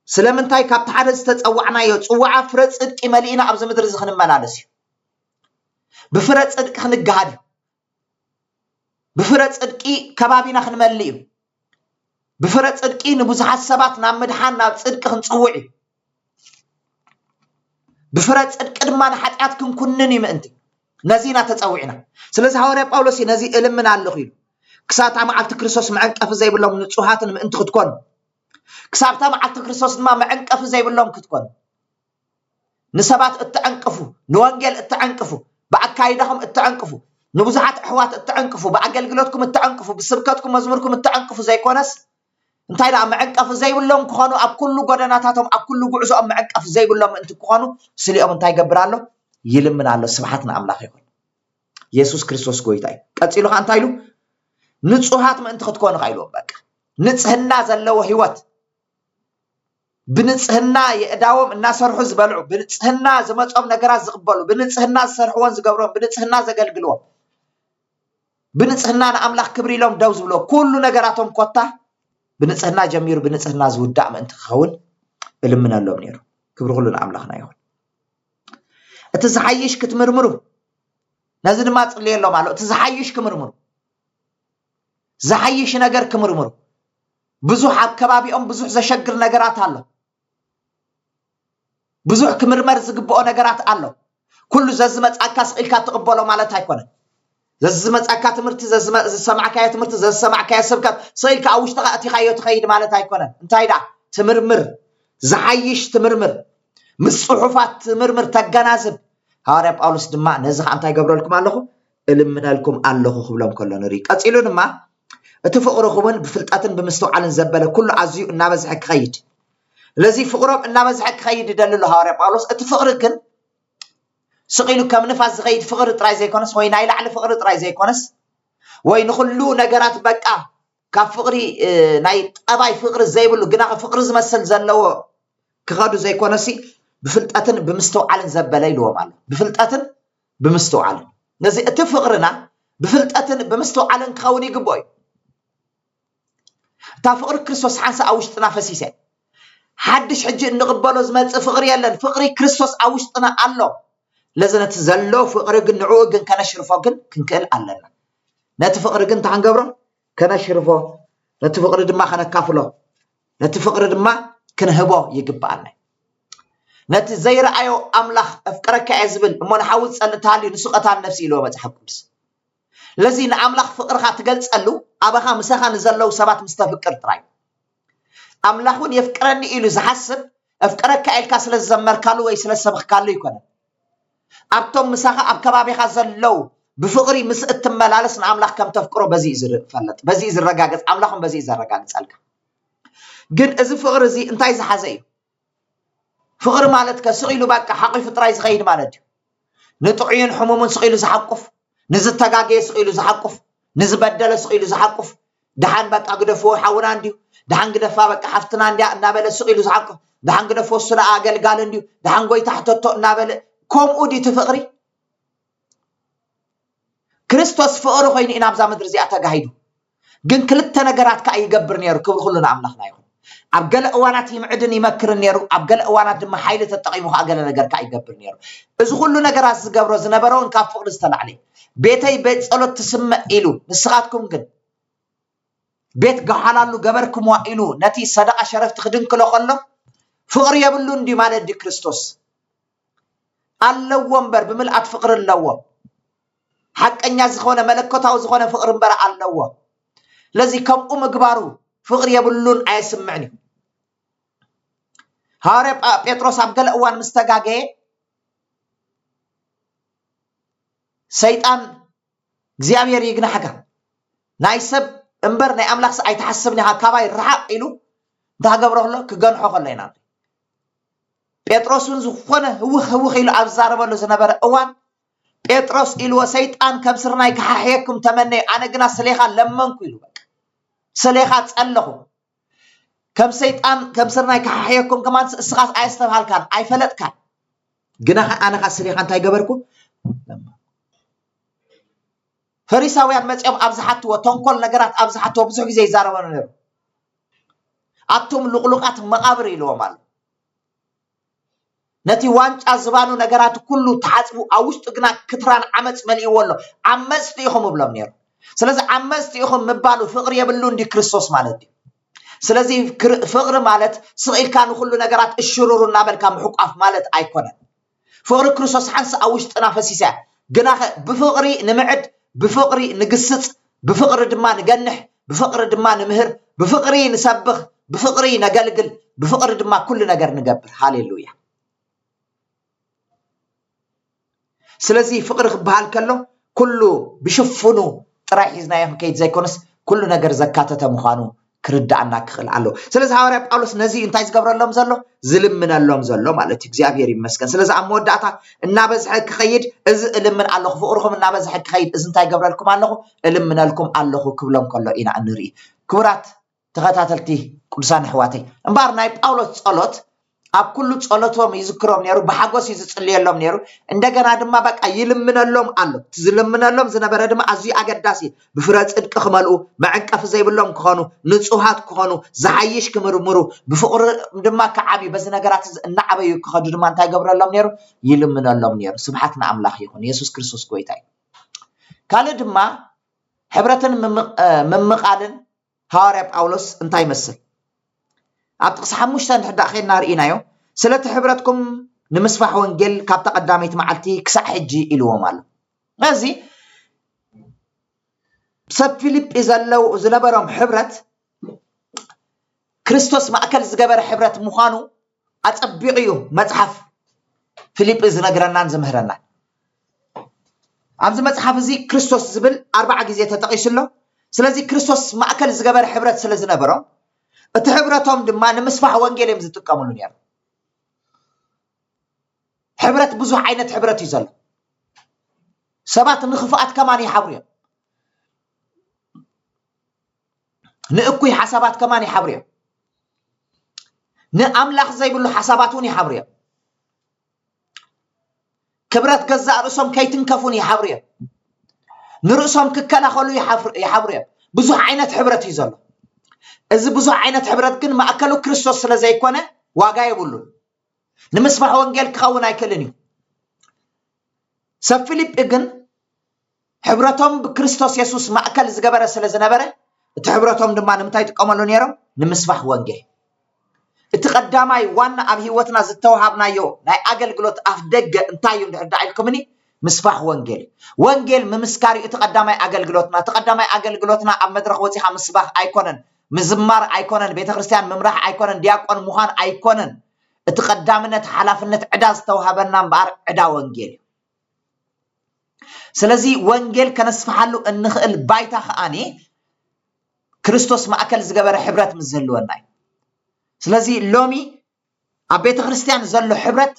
سلام أنتي كابت حدث تتوعنا يتوع فرة صدق ملينا أبز مدرز خن ملالسي بفرة صدق خن الجهاد بفرة صدق كبابينا خن مليو بفرة صدق نبوز حسابات نعمد حنا صدق خن صوعي بفرات قدمان حطياتكم كنني مانتي نزينا تصوعنا سلاذ حواري ጳውሎስ ነዚ እልምን ኣለኹ ኢሉ ክሳታ መዓልቲ ክርስቶስ መዐንቀፍ ዘይብሎም ንጹሃትን ምእንቲ ክትኮን ክሳታ መዓልቲ ክርስቶስ ድማ መዐንቀፍ ዘይብሎም ክትኮን نسبات التعنقفوا نوانجل التعنقفوا بأكايدهم التعنقفوا نبزحات أحوات التعنقفوا بأجلجلتكم التعنقفوا بسبكاتكم مزمركم التعنقفوا زي كونس انتي لا معنقف زي بلهم كخانوا أب كل قدناتهم أب كل جعزوا أم معنقف زي بلهم أنت كخانوا سليهم انتي جبرالله يلمن على سبحتنا أملاك يكون يسوع كريستوس قويتاي كتيلو خانتايلو نصحات ما انت تكونوا قايلوا بك نصحنا زلوا هيوت بنصحنا يداوم الناس رحوا زبلعوا بنصحنا زمصوم نغرات زقبلوا بنصحنا زسرحون زغبرون بنصحنا زغلغلوا بنصحنا املاك كبري لهم دوز بلو كل نغراتهم كوتا بنصحنا جمير بنصحنا زودع ما انت خون المنا لهم نيرو كبر كلنا املاكنا يهون اتزحيش كتمرمرو نازل ما تصلي لهم على اتزحيش كمرمرو زحيش نغر كمرمرو بزح كبابيهم بزح زشجر نغرات الله بزح كمرمر زغبو نغرات الله كل ززمت اكاس الكا تقبلوا معنات ايكونه ززمت اكا تمرت زسمعك يا تمرت زسمعك يا سبكات سيلك اوش تقاتي خيو تخيد معنات ايكونه انتي دا تمرمر زحيش تمرمر مصحفات تمرمر تغنازب حواري باولس دما نزخ انتي غبرلكم الله المنالكم الله خبلهم كلن ري قصيلونما اتفقرهم بفلطاتن بمستوعلن زبله كل عزيو نابزحك خيد لذي فقرهم نابزحك خيد دلل حواري باولس اتفقركن سقيلو كم نفاس خيد فقر طراي زي كونس وي نايل على فقر طراي زي كونس وي نخلو نغرات بقى كفقري ناي طباي فقر زي بلو غنا فقر زمسل زلو كخادو زي كونسي بفلطاتن بمستوعلن زبله يلو مالو بفلطاتن بمستوعلن نزي اتفقرنا بفلطاتن بمستوعلن كوني غبوي تفقر كريستوس حانسا اوشطنا فسيسه حدش حجي نقبلو زمص فقر يلن فقري كريستوس اوشطنا الله لازنت زلو فقر جنعو جن كنشرفو جن كنكل علنا نتفقر جن تعنقبرو كنشرفو نتفقر دما كنكافلو نتفقر دما كنهبو يقبعنا نت زي رأيو أملاخ أفكرك عزبل من حاول تسألتها نسقتها نفسي لو متحب قدس لذين أملاخ فقرها تقلت قالو أباها مساخا نزلو سبات مستفكر تراي أملاخون يفكرني إلو زحسب أفكرك عيلكا سلا الزمر كالو ويسلا السبخ كالو يكون أبتم مساخا أبكبابي خازلو بفقري مسقت ملالس أملاخ كم تفكرو بزيزر فلت بزيزر رقاقت أملاخون بزيزر رقاقت سألك قد إذا فقر زي انتاي زحازي فقر مالتك سقيلو باك حقي فطراي زغيد مالتي نطعين حمومن سقيلو زحقف نزتقاقي سقيلو زحقف نزبدل سقيلو زحقف دحان باك أقدفو حاونا انديو دحان قدفا باك حفتنا انديا نابل سقيلو زحقف دحان قدفو السلا آقل قال انديو دحان قوي تحتو نابل كوم أودي تفقري كريستوس فقرو خوين إنا بزا مدرزي أتاقايدو جن كلتا نقرات كأي قبر نيرو كبر كلنا عملاخنا يخون أبقل أوانات يمعدن يمكر نيرو أبقل أوانات دم حايلة التقيمو أقل نقر كأي قبر نيرو إذا كل نقرات زقبرو زنبرون كاف فقر استلع عليه بيتي بيت صلوت تسمى إلو نسخاتكم قد بيت قحالالو قبركم وإلو نتي صدق شرف تخدن كلو خلو فقر يبلون دي مالد دي كريستوس اللوم بر بملأت فقر اللوم حق أنيا زخونة ملكوتاو زخونة فقر مبرا اللوم لذي كم قبارو فقر يبلون أي سمعني هارب بيتروس عبدال أوان مستقاقه سيطان زيابير يقنا حكا نايسب امبر ناي أملاك سأي تحسبني هاكاباي رحاق إلو ده قبره الله كغنحو خلينا بيتروس زخونة هو خيلو أبزارب اللو زنبر أوان بيتروس إلو سيطان كم سرناي كحاحيكم تمني أنا قنا سليخا لمنكو إلو بك سليخا تسألخو كم سيطان كم سرناي كحاحيكم كمان سخاص أيستفحال كان أي فلت كان قنا أنا خسليخا انتاي قبركو لما فريساويان مصيام ابزحتو وتنكل نغرات ابزحتو بزح غزي يزاربون نيرو اتوم لقلقات مقابر يلو مال نتي وانጫ زبانو نغرات كله تحصبو اوشط غنا كتران عمص ملي ولو عمص يخم بلم نيرو سلازي عمص يخم مبالو فقر يبلو اندي كريستوس مالتي سلازي فقر مالت سقيل كانو كله نغرات الشرورنا بالكام حقاف مالت ايكونه فقر كريستوس حنس اوشطنا فسيسا غنا بفقري نمعد بفقري نقصص بفقر دما نجنح بفقر دما نمهر بفقري نسبخ بفقري نقلقل بفقر دما كل نجر نقبر هاليلويا ስለዚህ ፍቅሪ ክበሃል ከሎ ኩሉ ብሽፍኑ ጥራይ ሒዝና ከይድ ዘይኮነስ ኩሉ ነገር ዘካተተ ምዃኑ ክርዳእና ክኽእል ኣሎ ስለዚ ሐዋርያ ጳውሎስ ነዚ እንታይ ዝገብረሎም ዘሎ ዝልምነሎም ዘሎ ማለት እግዚአብሔር ይመስገን ስለዚ ኣብ መወዳእታ እናበዝሐ ክኸይድ እዚ እልምን ኣለኹ ፍቅርኩም እናበዝሐ ክኸይድ እዚ እንታይ ገብረልኩም ኣለኹ እልምነልኩም ኣለኹ ክብሎም ከሎ ኢና ንርኢ ክቡራት ተኸታተልቲ ቅዱሳን ኣሕዋተይ እምበር ናይ ጳውሎስ ጸሎት ኣብ ኩሉ ጸሎቶም ይዝክሮም ነይሩ ብሓጎስ ይጽልየሎም ነይሩ እንደገና ድማ በቃ ይልምነሎም ኣሎ ዝልምነሎም ዝነበረ ድማ ኣዝዩ ኣገዳሲ ብፍረ ጽድቅ ክመልኡ መዕቀፍ ዘይብሎም ክኾኑ ንጹሃት ክኾኑ ዝሓይሽ ክምርምሩ ብፍቅሪ ድማ ከዓቢ በዚ ነገራት እናዓበዩ ክኸዱ ድማ እንታይ ገብረሎም ነይሩ ይልምነሎም ነይሩ ስብሓት ንኣምላኽ ይኹን ኢየሱስ ክርስቶስ ጎይታ እዩ ካልእ ድማ ሕብረትን ምምቃልን ሐዋርያ ጳውሎስ እንታይ ይመስል ኣብ ጥቅስ 5 እንድሕዳእ ኸይድና ርኢናዮ ስለቲ ሕብረትኩም ንምስፋሕ ወንጌል ካብ ተቐዳመይቲ መዓልቲ ክሳዕ ሕጂ ኢልዎም ኣሎ እዚ ሰብ ፊልጵ ዝነበሮም ሕብረት ክርስቶስ ማእከል ዝገበረ ሕብረት ምዃኑ ኣጸቢቑ እዩ መጽሓፍ ፊልጵ ዝነግረናን ዝምህረናን ኣብዚ መጽሓፍ እዚ ክርስቶስ ዝብል 4 ግዜ ተጠቂሱሎ ስለዚ ክርስቶስ ማእከል ዝገበረ ሕብረት ስለ ዝነበሮም እቲ ሕብረቶም ድማ ንምስፋሕ ወንጌል እዮም ዝጥቀምሉ ነይሩ ሕብረት ብዙሕ ዓይነት ሕብረት እዩ ዘሎ ሰባት ንኽፍኣት ከማን ይሓብሩ እዮም ንእኩይ ሓሳባት ከማን ይሓብሩ እዮም ንኣምላኽ ዘይብሉ ሓሳባት እውን ይሓብሩ እዮም ክብረት ገዛእ ርእሶም ከይትንከፉን ይሓብሩ እዮም ንርእሶም ክከላኸሉ ይሓብሩ እዮም ብዙሕ ዓይነት ሕብረት እዩ ዘሎ እዚ ብዙሕ ዓይነት ሕብረት ግን ማእከሉ ክርስቶስ ስለ ዘይኮነ ዋጋ የብሉን ንምስፋሕ ወንጌል ክኸውን ኣይክእልን እዩ ሰብ ፊልጵ ግን ሕብረቶም ብክርስቶስ ኢየሱስ ማእከል ዝገበረ ስለ ዝነበረ እቲ ሕብረቶም ድማ ንምንታይ ይጥቀመሉ ነይሮም ንምስፋሕ ወንጌል እቲ ቀዳማይ ዋና ኣብ ህይወትና ዝተወሃብናዮ ናይ ኣገልግሎት ኣፍ ደገ እንታይ እዩ እንድሕር ኢልኩምኒ ምስፋሕ ወንጌል ወንጌል ምምስካሪ እቲ ቀዳማይ ኣገልግሎትና ኣብ መድረኽ ወፂኻ ምስባኽ ኣይኮነን ምዝማር ኣይኮነን ቤተክርስትያን ምምራሕ ኣይኮነን ዲያቆን ምዃን ኣይኮነን እቲ ቀዳምነት ሓላፍነት ዕዳ ዝተወሃበና እምበር ዕዳ ወንጌል ስለዚ ወንጌል ከነስፋሓሉ እንኽእል ባይታ ከኣኒ ክርስቶስ ማእከል ዝገበረ ሕብረት ምስ ዘለወና እዩ ስለዚ ሎሚ ኣብ ቤተክርስትያን ዘሎ ሕብረት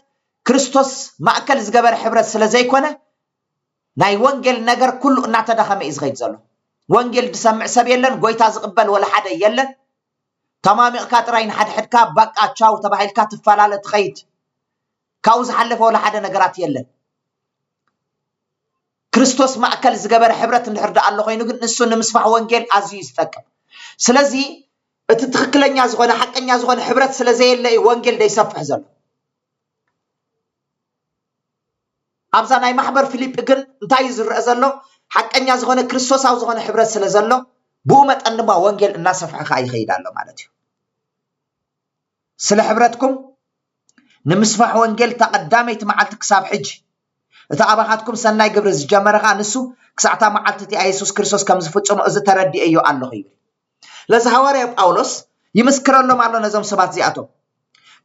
ክርስቶስ ማእከል ዝገበረ ሕብረት ስለ ዘይኮነ ናይ ወንጌል ነገር ኩሉ እናተዳኸመ እዩ ዝኸይድ ዘሎ ወንጌል ድሰምዕ ሰብ የለን ጎይታ ዝቕበል ወላ ሓደ የለን ተማሚቕካ ጥራይ ንሓድሕድካ በቃ ቻው ተባሂልካ ትፈላለ ትኸይድ ካብኡ ዝሓለፈ ወላ ሓደ ነገራት የለን ክርስቶስ ማእከል ዝገበረ ሕብረት እንድሕር ኣሎ ኮይኑ ግን ንሱ ንምስፋሕ ወንጌል ኣዝዩ ይዝጠቅም ስለዚ እቲ ትክክለኛ ዝኾነ ሓቀኛ ዝኾነ ሕብረት ስለ ዘየለ ወንጌል ደይሰፍሕ ዘሎ ኣብዛ ናይ ማሕበር ፊልጵ ግን እንታይ ዝርአ ዘሎ ሓቀኛ ዝኾነ ክርስቶሳዊ ዝኾነ ሕብረት ስለ ዘሎ ብኡ መጠን ድማ ወንጌል እናሰፍሐ ይኸይድ ኣሎ ማለት እዩ ስለ ሕብረትኩም ንምስፋሕ ወንጌል ተቐዳመይቲ መዓልቲ ክሳብ ሕጂ እቲ ኣባኻትኩም ሰናይ ግብሪ ዝጀመረኻ ንሱ ክሳዕታ መዓልቲ እቲ ኢየሱስ ክርስቶስ ከም ዝፍጽሞ እዚ ተረዲአ እዩ ኣለኹ ይብል ለዚ ሐዋርያ ጳውሎስ ይምስክረሎም ኣሎ ነዞም ሰባት እዚኣቶም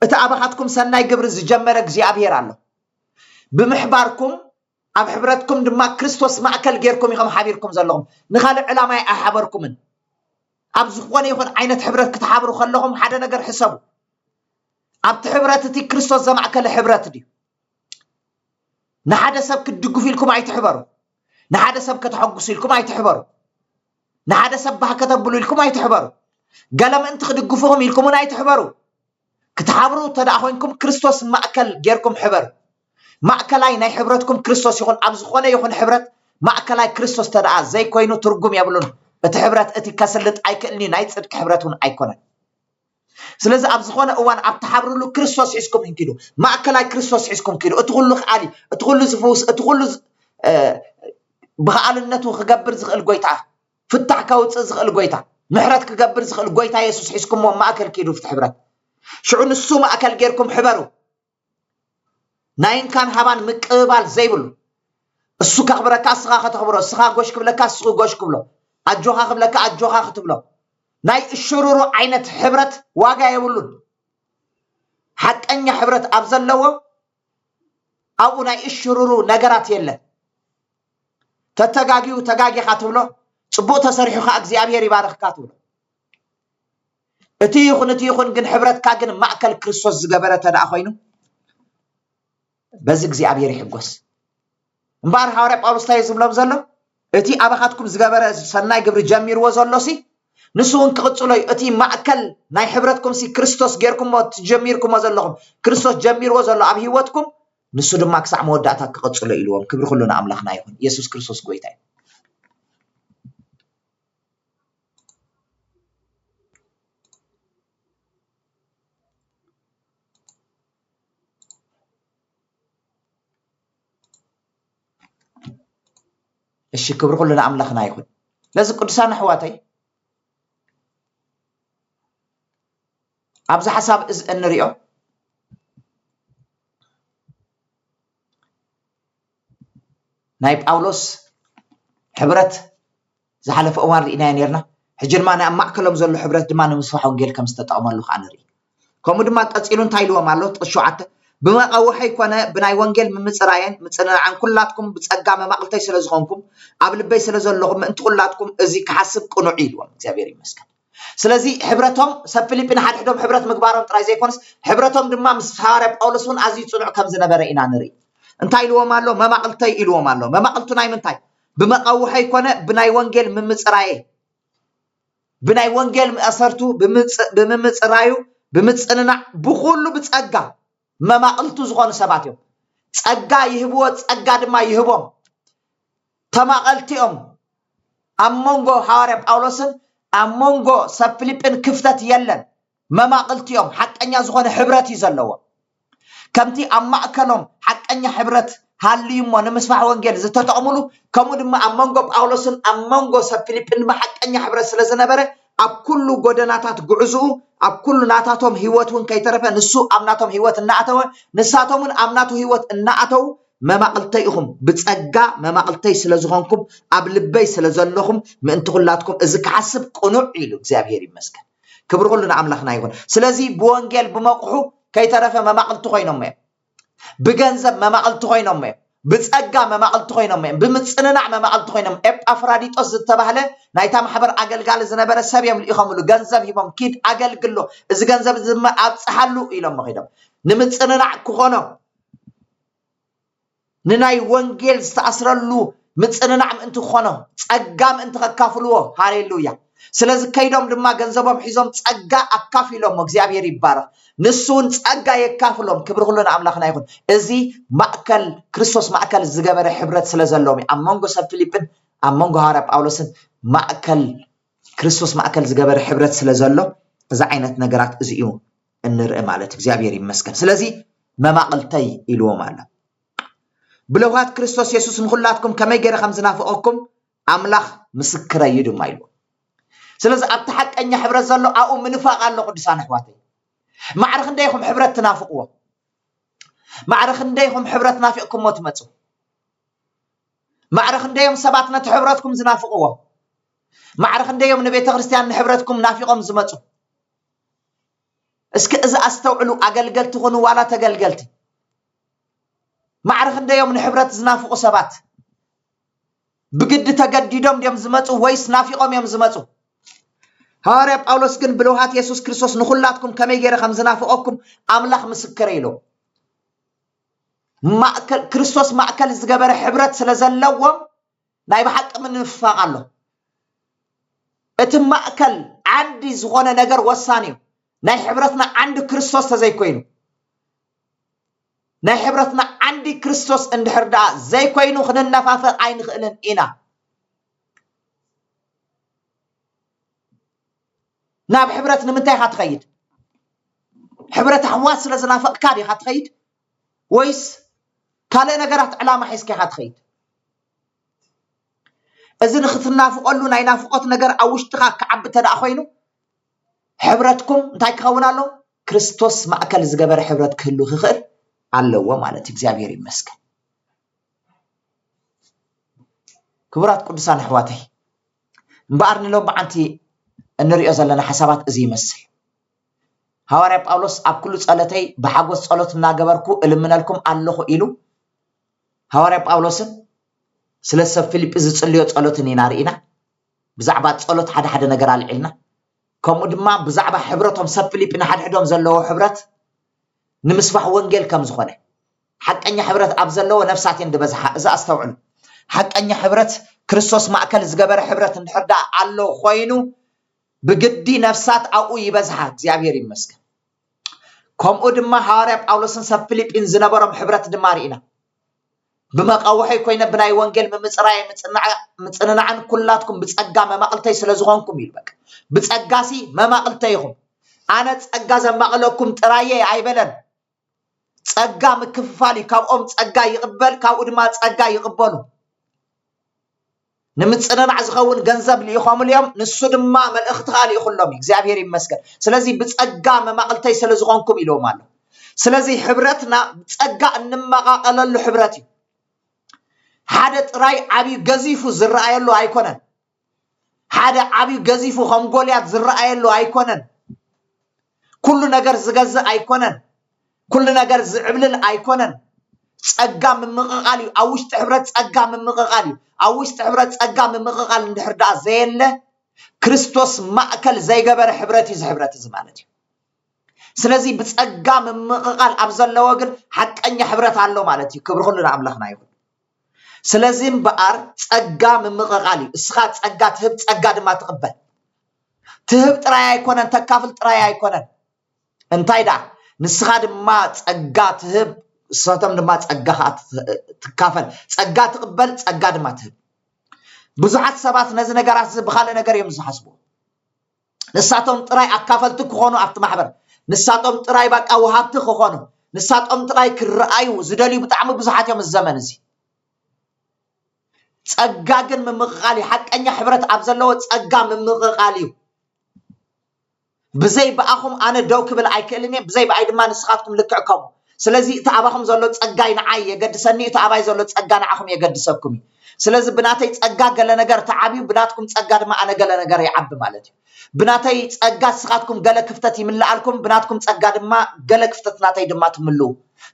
እቲ ኣባኻትኩም ሰናይ ግብሪ ዝጀመረ እግዚአብሔር ኣሎ ብምሕባርኩም ኣብ ሕብረትኩም ድማ ክርስቶስ ማእከል ጌርኩም ኢኹም ሓቢርኩም ዘለኹም ንኻልእ ዕላማ ኣይሓበርኩምን ኣብ ዝኾነ ይኹን ዓይነት ሕብረት ክትሓብሩ ከለኹም ሓደ ነገር ሕሰቡ ኣብቲ ሕብረት እቲ ክርስቶስ ዘማእከለ ሕብረት ድዩ ንሓደ ሰብ ክትድግፉ ኢልኩም ኣይትሕበሩ ንሓደ ሰብ ከተሐጉሱ ኢልኩም ኣይትሕበሩ ንሓደ ሰብ ባህ ከተብሉ ኢልኩም ኣይትሕበሩ ገለ ምእንቲ ክድግፉኹም ኢልኩምን ኣይትሕበሩ ክትሓብሩ ተደኣ ኮይንኩም ክርስቶስ ማእከል ጌርኩም ሕበሩ ማእከላይ ናይ ሕብረትኩም ክርስቶስ ይኹን ኣብ ዝኾነ ይኹን ሕብረት ማእከላይ ክርስቶስ ተደኣ ዘይኮይኑ ትርጉም የብሉን እቲ ሕብረት እቲ ከስልጥ ኣይክእልኒ ናይ ጽድቂ ሕብረት እውን ኣይኮነን ስለዚ ኣብ ዝኾነ እዋን ኣብ ተሓብሩሉ ክርስቶስ ሒዝኩም እንኪዱ ማእከላይ ክርስቶስ ሒዝኩም እንኪዱ እቲ ኩሉ ኸኣሊ እቲ ኩሉ ዝፍውስ እቲ ኩሉ ብኸኣልነቱ ክገብር ዝኽእል ጎይታ ፍታሕ ከውፅእ ዝኽእል ጎይታ ምሕረት ክገብር ዝኽእል ጎይታ ኢየሱስ ሒዝኩምዎ ማእከል ኪዱ ፍቲ ሕብረት ሽዑ ንሱ ማእከል ጌርኩም ሕበሩ ናይንካን ሃባን ምቅባል ዘይብሉ እሱ ከኽብረካ እስኻ ከተኽብሮ እስኻ ጎሽ ክብለካ እስኹ ጎሽ ክብሎ ኣጆኻ ክብለካ ኣጆኻ ክትብሎ ናይ እሽሩሩ ዓይነት ሕብረት ዋጋ የብሉን ሓቀኛ ሕብረት ኣብ ዘለዎ أبونا إشرور نجارات يلا تتجاجي وتجاجي خاتوله صبوت سريح خاك زيابير يبارك كاتوله أتيخون جن حبرت كاجن مأكل كريستوس جبرة تدا أخوينه بزق زيابير يحجوس مبار حوارب أولس تايزم لمزله أتي أبخاتكم زجبرة سناي قبر جمير وزلسي نسون كقصلي أتي مأكل ناي حبرتكم سي كريستوس غيركم ما تجميركم وزلهم كريستوس جمير وزل أبي هوتكم نسود ماكس عمود دعتا كقصلي إلوهم كبر كلنا أملاخنا يكون يسوع كريستوس قويتاي الشي كبر كلنا أملاخنا يكون لازم قدسان حواتي أبز حساب إز النريو نايب أولوس حبرت زحلف أوان رئينا نيرنا حجر ما نعم معكلهم زلو حبرت دمانا مصفحة ونجيل كم استطعوا مالوخ عن ري كومو دماء تأسئلون تايلوا مالو تقشوعات بما قوحي كوانا بناي وانجيل من مصرايين مصرنا عن كلاتكم بتسقى ما مقلتي سلازغونكم قبل بي سلازلغم انت كلاتكم ازي كحسب قنوعيل وان زيابيري مسكن سلازي حبرتهم سب فيليبين حد حدهم حبرت مقبارهم تراي زي كونس حبرتهم دماء مصفحارب أولسون عزيز صنع كم زنبر إنا نري انتاي لو مالو ما مقلتي إلو مالو ما مقلتو ناي منتاي بما قوحي كوانا بناي وانجيل من مصرايين بناي وانجيل أسرتو بممصرايو بمصننا بخلو بتصقى ما مقلتو زغون سباتيو تصقى يهبو تصقى دما يهبوم تماقلتيهم أمونغو حوارب أولوسن أمونغو سب فيليبين كفتات يلن ما مقلتيهم حق أنيا زغون حبرتي زلوا كمتي أماكلهم حق أنيا حبرت هاليوم وانا مسمع وانجيل زتات عملو كمو دما أمونغو بأولوسن أمونغو سب فيليبين ما حق أنيا حبرت سلازنبره أب كله قدناتات قعزو أب كله ناتاتهم هيوتون كي ترفع نسو أمناتهم هيوت النعتوا نساتهم أمناتو هيوت النعتوا ما مقلتيهم بتسقى ما مقلتي سلازغونكم قبل بي سلازلهم ما انتو خلاتكم إذا كحسب قنوع إلو زابيري مسكن كبر كلنا أملاخنا يكون سلازي بوانجيل بموقعو كي ترفع ما مقلتو خينهم بجنزب ما مقلتو خينهم بتسقى ما مقلتو خينهم بمتصننع ما مقلتو خينهم أفراديت أصد تبهله نايتا محبر أقل قال زنبر السبيم لإخاملو جنزب يبام كيد أقل قلو إذا جنزب زما أتصحلو إلى مخيدم نمتصننع كخونه نناي وانجيل استأسرلو متصننع انتو خونه تسقام انت كافلوه هاليلويا سلازي كيدوم دما جنزبهم حيزوم تسقى أكافلهم مجزيابير يبارك نسون تسقى يكافلهم كبر كلنا أملاخنا يكون إزي مأكل كريستوس مأكل الزجابر حبرت سلازلومي أمونغو سب فيليبين أمونغو هارب أولسن مأكل كريستوس مأكل زجابر حبرت سلازلو إذا عينت نجارات إزيو النرء مالت زيابير يمسكن سلازي ما مقلتي إلو ماله بلوغات كريستوس يسوس مخلاتكم كما يجري خمسنا فوقكم أملاخ مسكرة يدو مايلو سلازي أبتحك أني حبرت زلو أو منفاق الله قدسان حواتي معرخ نديكم حبرت تنافقوا معرخ نديكم حبرت نافقكم وتمتوا معرخ نديهم سباتنا تحبرتكم زنافقوا معرخ نديهم نبيت خريستيان حبرتكم نافقهم زمتوا اسك إذا أستوعلوا أقلقلت غنوا ولا تقلقلتي معرخ نديهم نحبرت زنافقوا سبات بقد تقديدهم ديهم زمتوا ويس نافقهم يوم زمتوا هارب أولوس جن بلوهات يسوع كريستوس نخلاتكم كما يجري خمسنا فوقكم أملاخ مسكريلو مأكل كريستوس مأكل الزجبر حبرت سلازلوهم نايب حق من نفاق الله اتم مأكل عندي زغونة نجر وسانيو ناي حبرتنا عند كريستوس زي كوينو ناي حبرتنا عندي كريستوس عند حردا زي كوينو خلنا نفافر عين خلنا إنا ناب حبرتنا من تاي خاتخيد حبرت حواس لازنا فوق كاري خاتخيد ويس كالي نجرات علامة حيسكي خاتخيد إذن خثنا فوقلو ناي نافقات نجر أوشتغا كعبتنا أخوينو حبرتكم انتاي كخونا له كريستوس ما أكل زجبر حبرت كله خير على ومالت إكزابير يمسك كبرات قدسان حواتي مبارن لو بعنتي النريو زلنا حسابات ازي يمثل هواري باولوس اب كل صلاتي بحاجوس صلوت ناغبركو المنالكم الله إلو حواري باولوسن سلا سب فيليب زصليو ጸሎትን ኢና ርኢና ብዛዕባ ጸሎት ሓደ ነገር አልዒልና ከምኡ ድማ ብዛዕባ ሕብረቶም ሰብ ፊሊጵ ንሓድሕዶም ዘለዎ ሕብረት ንምስፋሕ ወንጌል ከም ዝኾነ حقኛ ሕብረት ኣብ ዘለዎ ነፍሳት እንድበዝሓ እዛ ኣስተውዕሉ حقኛ ሕብረት ክርስቶስ ማእከል ዝገበረ ሕብረት እንድሕርዳ ኣሎ ኮይኑ ብግዲ ነፍሳት ኣብኡ ይበዝሓ እግዚአብሔር ይመስገን ከምኡ ድማ ሐዋርያ ጳውሎስን ሰብ ፊሊጵን ዝነበሮም ሕብረት ድማ ርኢና بمقاوحي كوينة بناي وانجيل ممصراي مصنعن كلاتكم بتصقا مماقلتي سلازغونكم يلبك بتصقاسي مماقلتيهم انا تصقا زماقلكم طرايه ايبلن تصقا مكففالي كابኦም تصقا يقبل كابو دما تصقا يقبلوا نمصننا زخون ገንዘብ ليخوم اليوم نسو دما ملእخت خالي يخلوم እግዚአብሔር ይመስገን ስለዚህ بتصقا مماقلتي سلازغونكم يلوم አለ ስለዚህ ሕብረትና تصقا እንመቃቀለሉ ሕብረት እዩ حدا تراي عبي جزيفو زرعيلو ايكونن حدا عبي جزيفو خم غوليات زرعيلو ايكونن كل نجر زغز ايكونن كل نجر زعبلل ايكونن صقا ممققالي اوشت حبرت صقا ممققالي اوشت حبرت صقا ممققال اندحردا زيله كريستوس ماكل زيغبر حبرتي زحبرت زمانتي ስለዚህ በጸጋ መመቀቃል አብዘለው ግን ሐቀኛ ሕብረት አለው ማለት ነው ክብር ሁሉ ለአምላክና ይሁን ስለዚህም በአር ጸጋ መመቀቃሊ እስኻ ጸጋ ትህብ ጸጋ ድማ ተቀበል ትህብ ጥራይ አይኮነን ተካፍል ጥራይ አይኮነን እንታይዳ ንስኻ ድማ ጸጋ ትህብ ሰተም ድማ ጸጋ ትካፈል ጸጋ ተቀበል ጸጋ ድማ ትህብ ብዙሓት ሰባት ነዚ ነገራት ዝብኻለ ነገር እዮም ዝሓስቡ ንሳቶም ጥራይ አካፈልት ክኾኑ ኣብቲ ማሕበር ንሳቶም ጥራይ በቃ ወሃብት ክኾኑ ንሳቶም ጥራይ ክረአዩ ዝደልዩ ብጣዕሚ ብዙሓት እዮም ዘመን እዚ ጸጋ ግን መምቀቃሊ ሐቀኛ ሕብረት ኣብዘለው ጸጋ መምቀቃሊ ብዘይ በአኹም አነ ደው ክብል አይከልኒ ብዘይ በአይ ድማ ንስኻትኩም ልክዕከሙ ስለዚህ ተአባኹም ዘሎ ጸጋ ይንዓይ የገድሰኒ ተአባይ ዘሎ ጸጋ ንዓኹም የገድሰኩም ስለዚህ ብናተይ ጸጋ ገለ ነገር ተዓቢው ብናትኩም ጸጋ ድማ አነ ገለ ነገር ይዓብ ማለት እዩ ብናተይ ጸጋ ስኻትኩም ገለ ክፍተት ይምላልኩም ብናትኩም ጸጋ ድማ ገለ ክፍተት ናተይ ድማ ትምሉ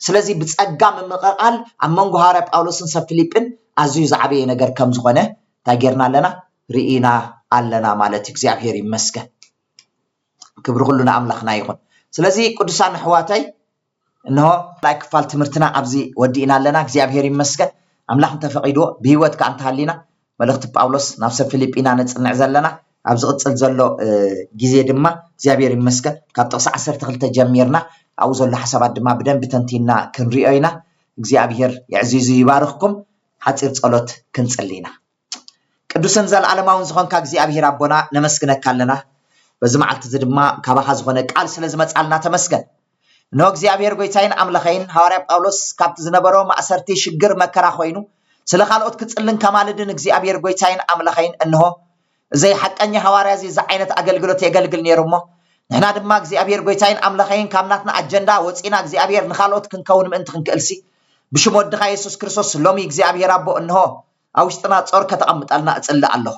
ስለዚህ ብጸጋ መምቀቃል አመንጎ ሐዋርያ ጳውሎስን ሰብ ፊሊጵን አዝዩ ዛዕበየ ነገር ከም ዝኾነ ታገርና ኣለና ርኢና ኣለና ማለት እግዚአብሔር ይመስገን ክብር ሁሉ ለአምላክና ይሁን ስለዚህ ቅዱሳን ሕዋታይ እንሆ ላይክ ፋል ትምርትና ኣብዚ ወዲና ኣለና እግዚአብሔር ይመስገን አምላክ ተፈቂዶ በህይወት ካንተ ሃሊና መልእክት ጳውሎስ ናብ ሰብ ፊሊጵና ነጽንዕ ዘለና ኣብዚ ቅጽል ዘሎ ጊዜ ድማ እግዚአብሔር ይመስገን ካብ ጥቅስ 12 ጀሚርና ኣብኡ ዘሎ ሓሳባት ድማ በደንብ ተንቲና ክንሪኦ ኢና እግዚአብሔር ይዕዚዙ ይባርኽኩም حصير ጸሎት ክንጽልይና ቅዱስን ዘለዓለማውን ዝኾንካ እግዚአብሔር አቦና ነመስግነካ ኣለና በዚ መዓልቲ ድማ ካባኻ ዝኾነ ቃል ስለዝመጻልና ተመስገን ነው እግዚአብሔር ጎይታይን አምላኸይን ሐዋርያ ጳውሎስ ካብቲ ዝነበሮ ማእሰርቲ ሽግር መከራ ኮይኑ ስለ ካልኦት ክጽልን ከማልድን እግዚአብሔር ጎይታይን አምላኸይን እንሆ ዘይ ሐቀኛ ሐዋርያ ዘይ ዓይነት አገልግሎት የገልግል ነይሩሞ ንሕና ድማ እግዚአብሔር ጎይታይን አምላኸይን ካምናትና አጀንዳ ወጪና እግዚአብሔር ንኻልኦት ክንከውን ምእንቲ ክንክእልሲ بشم ودخا يسوع كريستوس لومي እግዚአብሔር አቦ እንሆ አውሽጥና ጾር ከተቀምጣልና እጽል አለሁ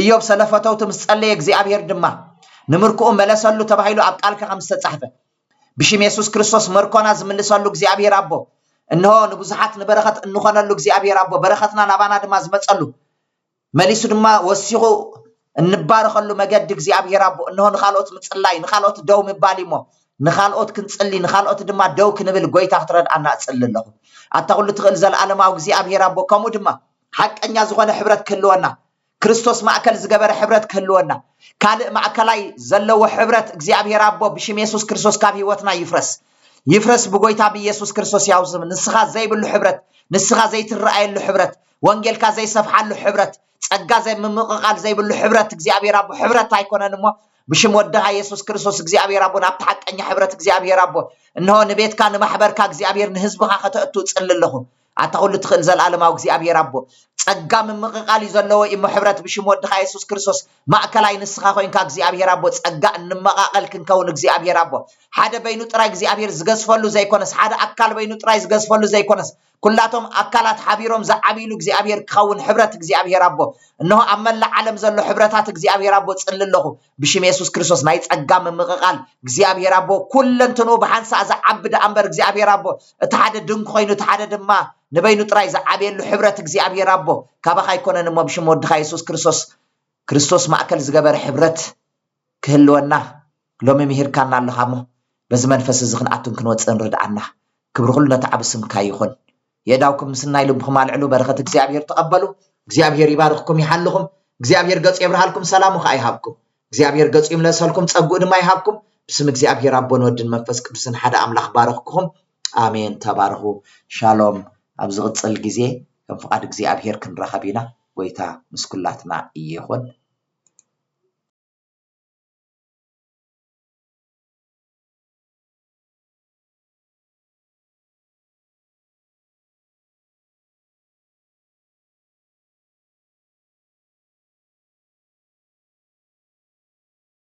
ኢዮብ ሰለፈተው ተምስጸለ እግዚአብሔር ድማ ንምርኩኡ መለሰሉ ተባሂሉ ኣብ ቃልካ ከም ዝተጻሕፈ بشم ኢየሱስ ክርስቶስ መርኮና ዝምልሰሉ እግዚአብሔር አቦ እንሆ ንብዙሓት ንበረኸት እንኾነሉ እግዚአብሔር አቦ በረኸትና ናባና ድማ ዝመጸሉ መሊሱ ድማ ወሲኹ እንባረኸሉ መገድ እግዚአብሔር አቦ እንሆ ንኻልኦት ምጽላይ ንኻልኦት ደው ምባሊሞ ንኻልኦት ክንጽሊ ንኻልኦት ድማ ደው ክንብል ጎይታ ክትረድአና እጽልለኹ ኣታኹሉ ትኽእል ዘለዓለማዊ እግዚአብሔር አቦ ከምኡ ድማ ሐቀኛ ዝኾነ ሕብረት ክህልወና ክርስቶስ ማእከል ዝገበረ ሕብረት ክህልወና ካልእ ማእከላይ ዘለዎ ሕብረት እግዚአብሔር አቦ ብሽም ኢየሱስ ክርስቶስ ካብ ህይወትና ይፍረስ ብጎይታ ብኢየሱስ ክርስቶስ ያውዝም ንስኻ ዘይብሉ ሕብረት ንስኻ ዘይትረአየሉ ሕብረት ወንጌልካ ዘይሰፍሓሉ ሕብረት ጸጋ ዘይምምቕቃል ዘይብሉ ሕብረት እግዚአብሔር አቦ ሕብረት ኣይኮነን እሞ بشم ودها يسوع كريستوس እግዚአብሔር አቦ ናብ ተሐቀኛ ሕብረት እግዚአብሔር አቦ እንሆ ንቤትካ ንማሕበርካ እግዚአብሔር ንህዝብካ ከተእቱ ጽልለኹ ኣታኹሉ ትኽእል ዘለዓለማዊ እግዚአብሔር አቦ ጸጋ ምምቕቃል ዘለዎ እሞ ሕብረት ብሽም ወድኻ ኢየሱስ ክርስቶስ ማእከላይ ንስኻ ኮይንካ እግዚአብሔር አቦ ጸጋ እንመቃቀል ክንከውን እግዚአብሔር አቦ ሓደ በይኑ ጥራይ እግዚአብሔር ዝገዝፈሉ ዘይኮነስ ሓደ ኣካል በይኑ ጥራይ ዝገዝፈሉ ዘይኮነስ كلاتهم أكلات حبيرهم زعبيلو እግዚአብሔር كون حبرت እግዚአብሔር أبو إنه أمل عالم زلو حبرتات እግዚአብሔር أبو تصل له بشم يسوع كريستوس ما يتقام مقال እግዚአብሔር أبو كل انتنو بحنسا زعبد أمبر እግዚአብሔር أبو اتحاد دنك خوينو اتحاد دما نبينو تراي زعبيلو حبرت እግዚአብሔር أبو كابخا يكونن مو بشم ودخا يسوع كريستوس ما أكل زجبر حبرت كهلونا لو مهير كان الله همو بزمن فس زخن أتون كنوت انرد عنا كبر كلنا تعب اسم كايخون يداوكم سنا يلبكم على العلو بركة እግዚአብሔር تقبلوا እግዚአብሔር يبارككم يحلكم እግዚአብሔር ገጽ يبرهالكم سلامو خايهابكم እግዚአብሔር ገጽ يملسلكم ጸጉ ድማ ይሃብኩም بسم እግዚአብሔር አቦን ወድን መንፈስ ቅዱስን ሓደ አምላኽ ባረክኩም አሜን ተባረኹ ሻሎም ኣብ ዝቕጽል ግዜ ከም ፍቃድ እግዚአብሔር ክንረኸብ ኢና ጎይታ ምስኩላትና ይኹን